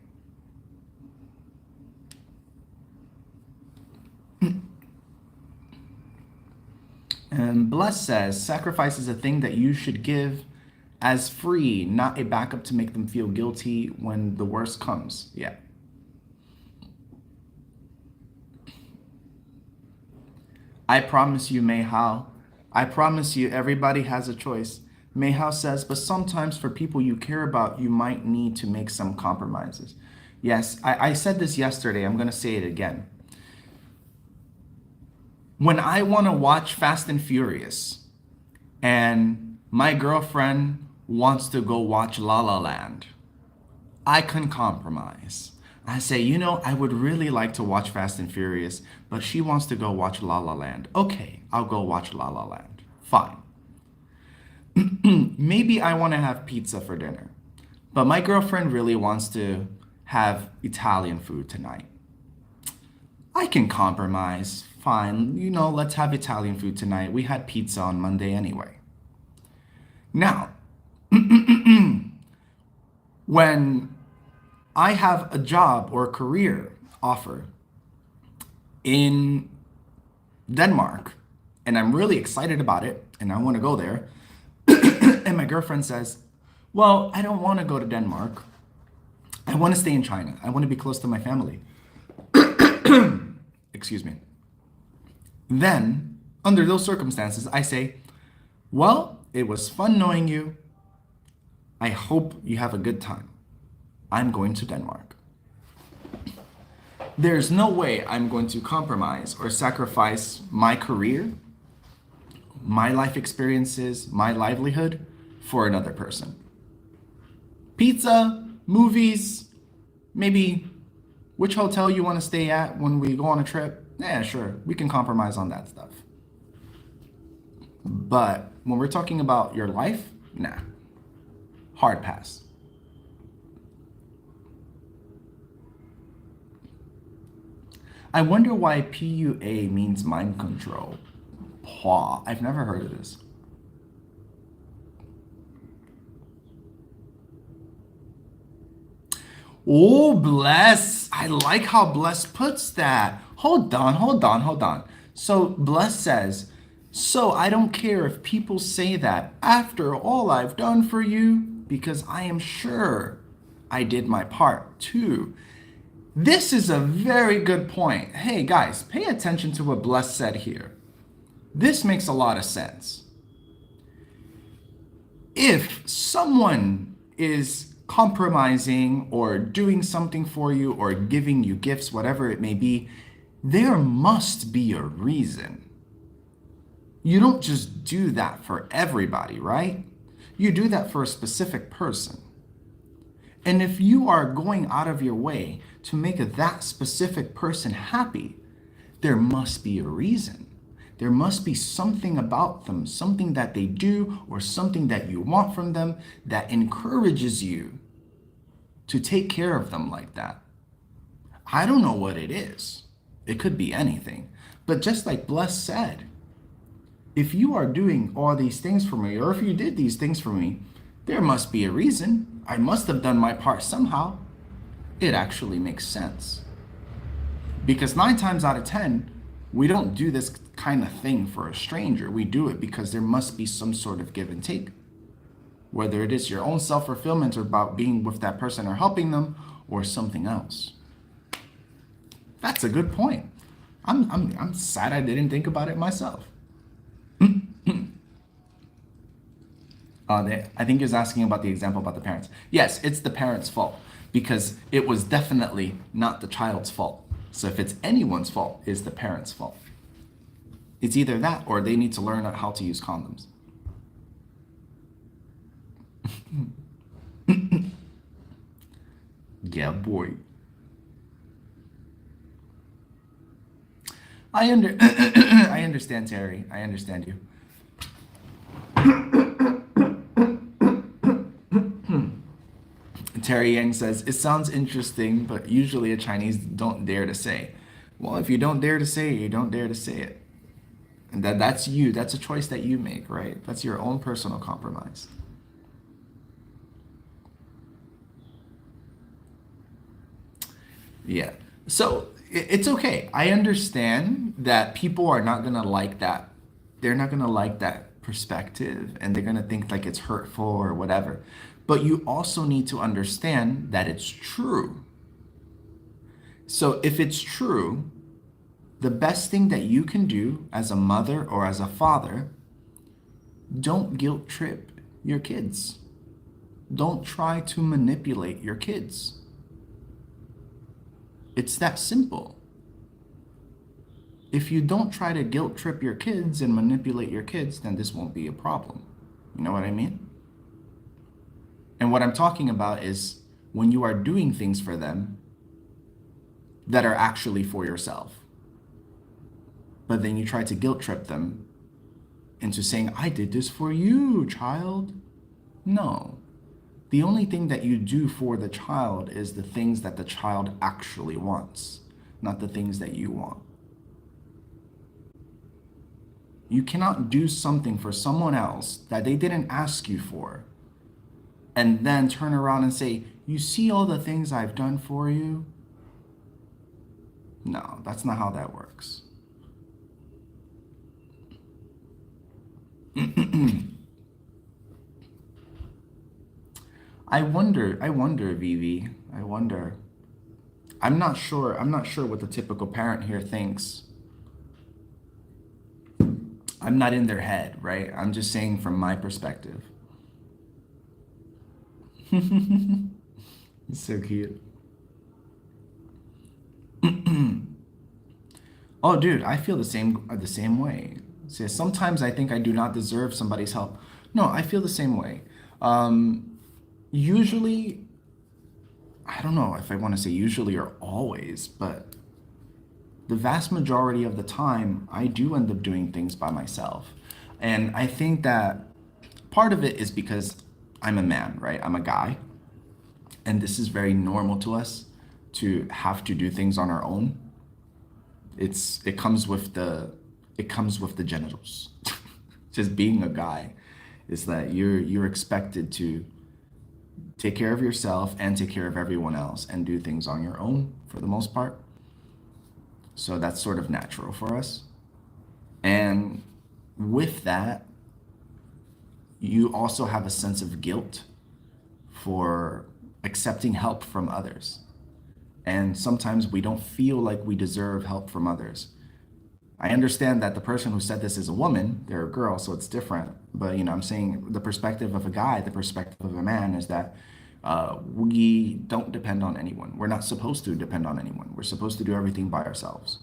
S1: And Bless says, sacrifice is a thing that you should give as free, not a backup to make them feel guilty when the worst comes. Yeah. I promise you, Mayhao. I promise you, everybody has a choice. Mayhao says, but sometimes for people you care about, you might need to make some compromises. Yes, I said this yesterday. I'm going to say it again. When I want to watch Fast and Furious and my girlfriend wants to go watch La La Land, I can compromise. I say, I would really like to watch Fast and Furious, but she wants to go watch La La Land. Okay, I'll go watch La La Land. Fine. Maybe I want to have pizza for dinner, but my girlfriend really wants to have Italian food tonight. I can compromise. Fine, let's have Italian food tonight. We had pizza on Monday anyway. Now, when I have a job or a career offer in Denmark, and I'm really excited about it, and I want to go there, and my girlfriend says, well, I don't want to go to Denmark. I want to stay in China. I want to be close to my family. Excuse me. Then, under those circumstances, I say, well, it was fun knowing you. I hope you have a good time. I'm going to Denmark. There's no way I'm going to compromise or sacrifice my career, my life experiences, my livelihood for another person. Pizza, movies, maybe which hotel you want to stay at when we go on a trip. Yeah, sure, we can compromise on that stuff. But when we're talking about your life, nah, hard pass. I wonder why PUA means mind control. Pah, I've never heard of this. Oh, Bless. I like how Bless puts that. Hold on. So Bless says, so I don't care if people say that after all I've done for you, because I am sure I did my part too. This is a very good point. Hey guys, pay attention to what Bless said here. This makes a lot of sense. If someone is compromising or doing something for you or giving you gifts, whatever it may be, there must be a reason. You don't just do that for everybody, right? You do that for a specific person. And if you are going out of your way to make that specific person happy, there must be a reason. There must be something about them, something that they do or something that you want from them that encourages you to take care of them like that. I don't know what it is. It could be anything. But just like Bless said, if you are doing all these things for me, or if you did these things for me, there must be a reason. I must have done my part somehow. It actually makes sense. Because 9 times out of 10, we don't do this kind of thing for a stranger. We do it because there must be some sort of give and take. Whether it is your own self-fulfillment or about being with that person or helping them or something else. That's a good point. I'm sad I didn't think about it myself. I think he was asking about the example about the parents. Yes, it's the parents' fault because it was definitely not the child's fault. So if it's anyone's fault, it's the parents' fault. It's either that or they need to learn how to use condoms. Yeah, boy. I understand, Terry. I understand you. Terry Yang says, it sounds interesting, but usually a Chinese don't dare to say. Well, if you don't dare to say it, you don't dare to say it. And that's you. That's a choice that you make, right? That's your own personal compromise. Yeah. So it's okay. I understand that people are not going to like that they're not gonna like that perspective and they're gonna think like it's hurtful or whatever. But you also need to understand that it's true. So if it's true, the best thing that you can do as a mother or as a father, don't guilt trip your kids. Don't try to manipulate your kids. It's that simple. If you don't try to guilt trip your kids and manipulate your kids, then this won't be a problem. You know what I mean? And what I'm talking about is when you are doing things for them that are actually for yourself, but then you try to guilt trip them into saying, I did this for you, child. No. The only thing that you do for the child is the things that the child actually wants, not the things that you want. You cannot do something for someone else that they didn't ask you for and then turn around and say, you see all the things I've done for you? No, that's not how that works. I wonder, Vivi. I wonder. I'm not sure what the typical parent here thinks. I'm not in their head, right? I'm just saying from my perspective. It's so cute. Oh, dude, I feel the same way. See, sometimes I think I do not deserve somebody's help. No, I feel the same way. Usually, I don't know if I want to say usually or always, but the vast majority of the time, I do end up doing things by myself. And I think that part of it is because I'm a man, right? I'm a guy. And this is very normal to us to have to do things on our own. It comes with the genitals. Just being a guy is that you're expected to take care of yourself and take care of everyone else and do things on your own for the most part. So that's sort of natural for us. And with that, you also have a sense of guilt for accepting help from others. And sometimes we don't feel like we deserve help from others. I understand that the person who said this is a woman, they're a girl, so it's different. But I'm saying the perspective of a guy, the perspective of a man is that we don't depend on anyone. We're not supposed to depend on anyone. We're supposed to do everything by ourselves.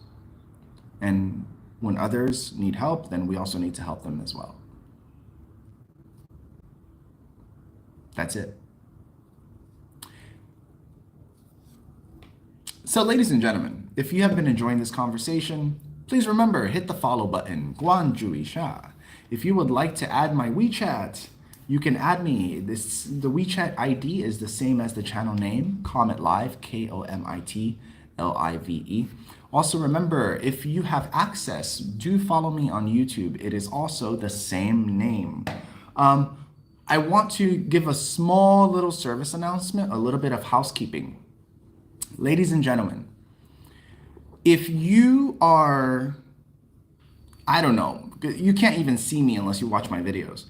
S1: And when others need help, then we also need to help them as well. That's it. So, ladies and gentlemen, if you have been enjoying this conversation, please remember, hit the follow button, Guanju Isha. If you would like to add my WeChat, you can add me. The WeChat ID is the same as the channel name, Comet Live, KOMITLIVE. Also remember, if you have access, do follow me on YouTube. It is also the same name. I want to give a small little service announcement, a little bit of housekeeping. Ladies and gentlemen, if you are, I don't know, you can't even see me unless you watch my videos.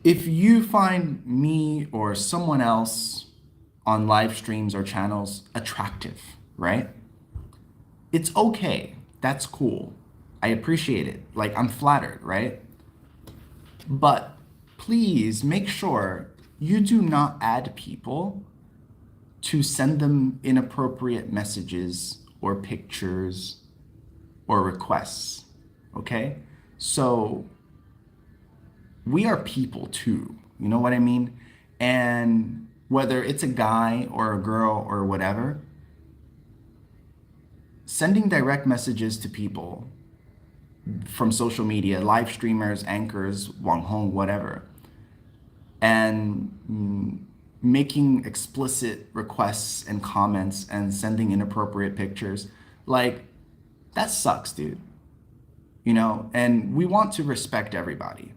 S1: If you find me or someone else on live streams or channels attractive, right? It's okay. That's cool. I appreciate it. Like, I'm flattered, right? But please make sure you do not add people to send them inappropriate messages or pictures or requests, okay? So we are people too, you know what I mean? And whether it's a guy or a girl or whatever, sending direct messages to people from social media, live streamers, anchors, Wang Hong, whatever, and making explicit requests and comments and sending inappropriate pictures, like, that sucks, dude. And we want to respect everybody.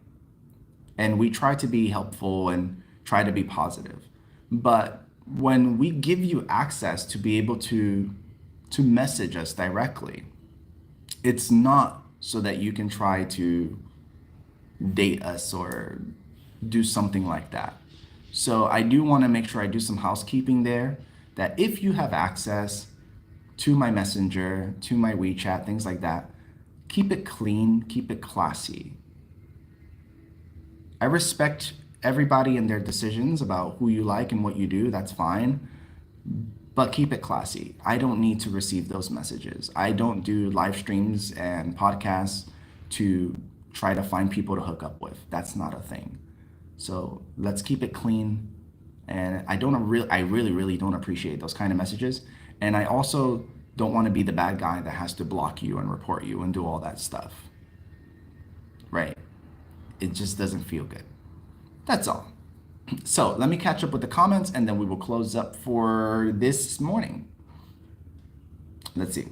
S1: And we try to be helpful and try to be positive. But when we give you access to be able to message us directly, it's not so that you can try to date us or do something like that. So I do want to make sure I do some housekeeping there, that if you have access to my messenger, to my WeChat, things like that, keep it clean, keep it classy. I respect everybody and their decisions about who you like and what you do, that's fine, but keep it classy. I don't need to receive those messages. I don't do live streams and podcasts to try to find people to hook up with. That's not a thing. So let's keep it clean. And I really don't appreciate those kind of messages. And I also don't want to be the bad guy that has to block you and report you and do all that stuff. Right? It just doesn't feel good. That's all. So let me catch up with the comments and then we will close up for this morning. Let's see.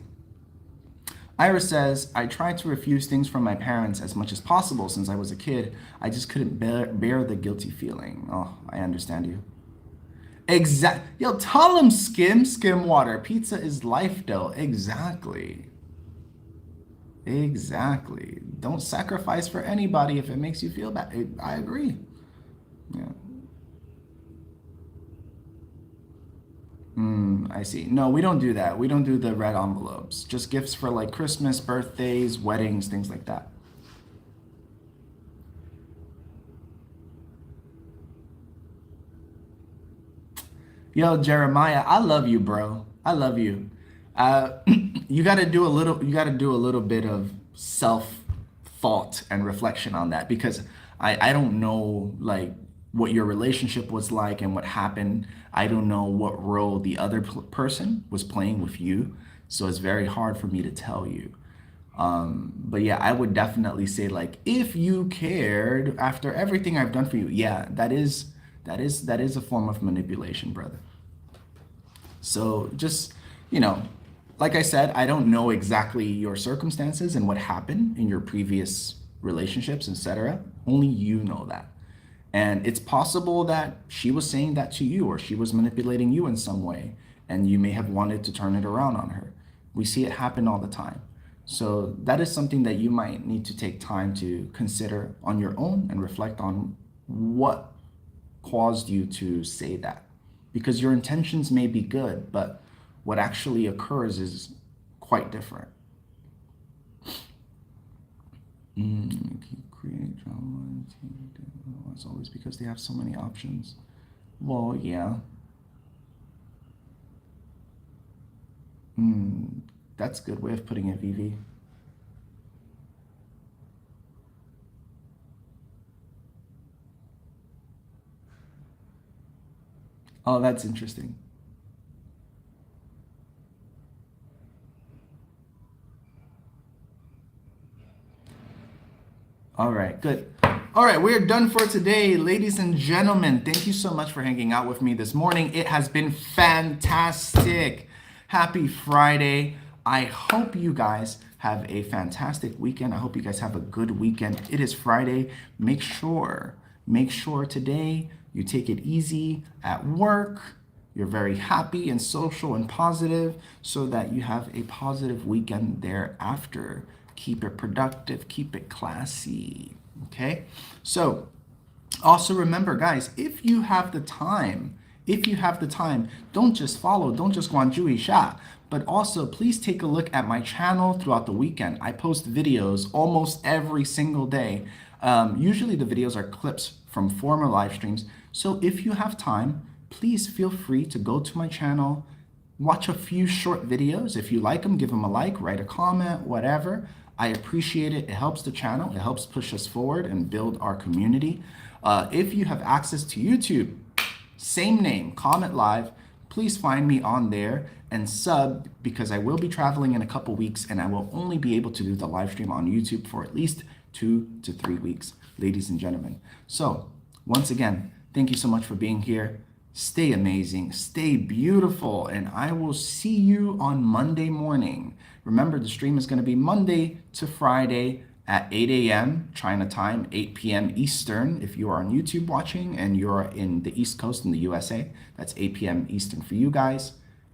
S1: Iris says, I tried to refuse things from my parents as much as possible since I was a kid. I just couldn't bear the guilty feeling. Oh, I understand you. Yo, tell them skim water. Pizza is life though. Exactly. Don't sacrifice for anybody if it makes you feel bad. I agree. Yeah. I see. No, we don't do that. We don't do the red envelopes. Just gifts for like Christmas, birthdays, weddings, things like that. Yo, Jeremiah, I love you, bro. I love you. You got to do a little bit of self thought and reflection on that, because I don't know like what your relationship was like and what happened. I don't know what role the other person was playing with you. So it's very hard for me to tell you. But yeah, I would definitely say like, if you cared after everything I've done for you, yeah, that is a form of manipulation, brother. So just, like I said, I don't know exactly your circumstances and what happened in your previous relationships, etc. Only you know that. And it's possible that she was saying that to you, or she was manipulating you in some way, and you may have wanted to turn it around on her. We see it happen all the time. So that is something that you might need to take time to consider on your own and reflect on what caused you to say that. Because your intentions may be good, but what actually occurs is quite different. Create drama. It's always because they have so many options. Well, yeah. That's a good way of putting it, Vivi. Oh, that's interesting. All right, good. All right, we're done for today, ladies and gentlemen. Thank you so much for hanging out with me this morning. It has been fantastic. Happy Friday. I hope you guys have a fantastic weekend. I hope you guys have a good weekend. It is Friday. Make sure today you take it easy at work. You're very happy and social and positive so that you have a positive weekend thereafter. Keep it productive, keep it classy, okay? So also remember, guys, if you have the time, don't just follow, don't just Guanjui Sha, but also please take a look at my channel throughout the weekend. I post videos almost every single day. Usually the videos are clips from former live streams. So if you have time, please feel free to go to my channel, watch a few short videos. If you like them, give them a like, write a comment, whatever. I appreciate it. It helps the channel. It helps push us forward and build our community. If you have access to YouTube, same name, Comet Live, please find me on there and sub, because I will be traveling in a couple weeks and I will only be able to do the live stream on YouTube for at least 2 to 3 weeks, ladies and gentlemen. So once again, thank you so much for being here. Stay amazing, stay beautiful, and I will see you on Monday morning. Remember, the stream is going to be Monday to Friday at 8 a.m. China time, 8 p.m. Eastern. If you are on YouTube watching and you're in the East Coast in the USA, that's 8 p.m. Eastern for you guys,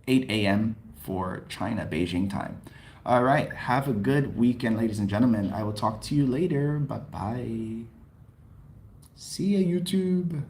S1: 8 a.m. for China, Beijing time. All right. Have a good weekend, ladies and gentlemen. I will talk to you later. Bye bye. See ya, YouTube.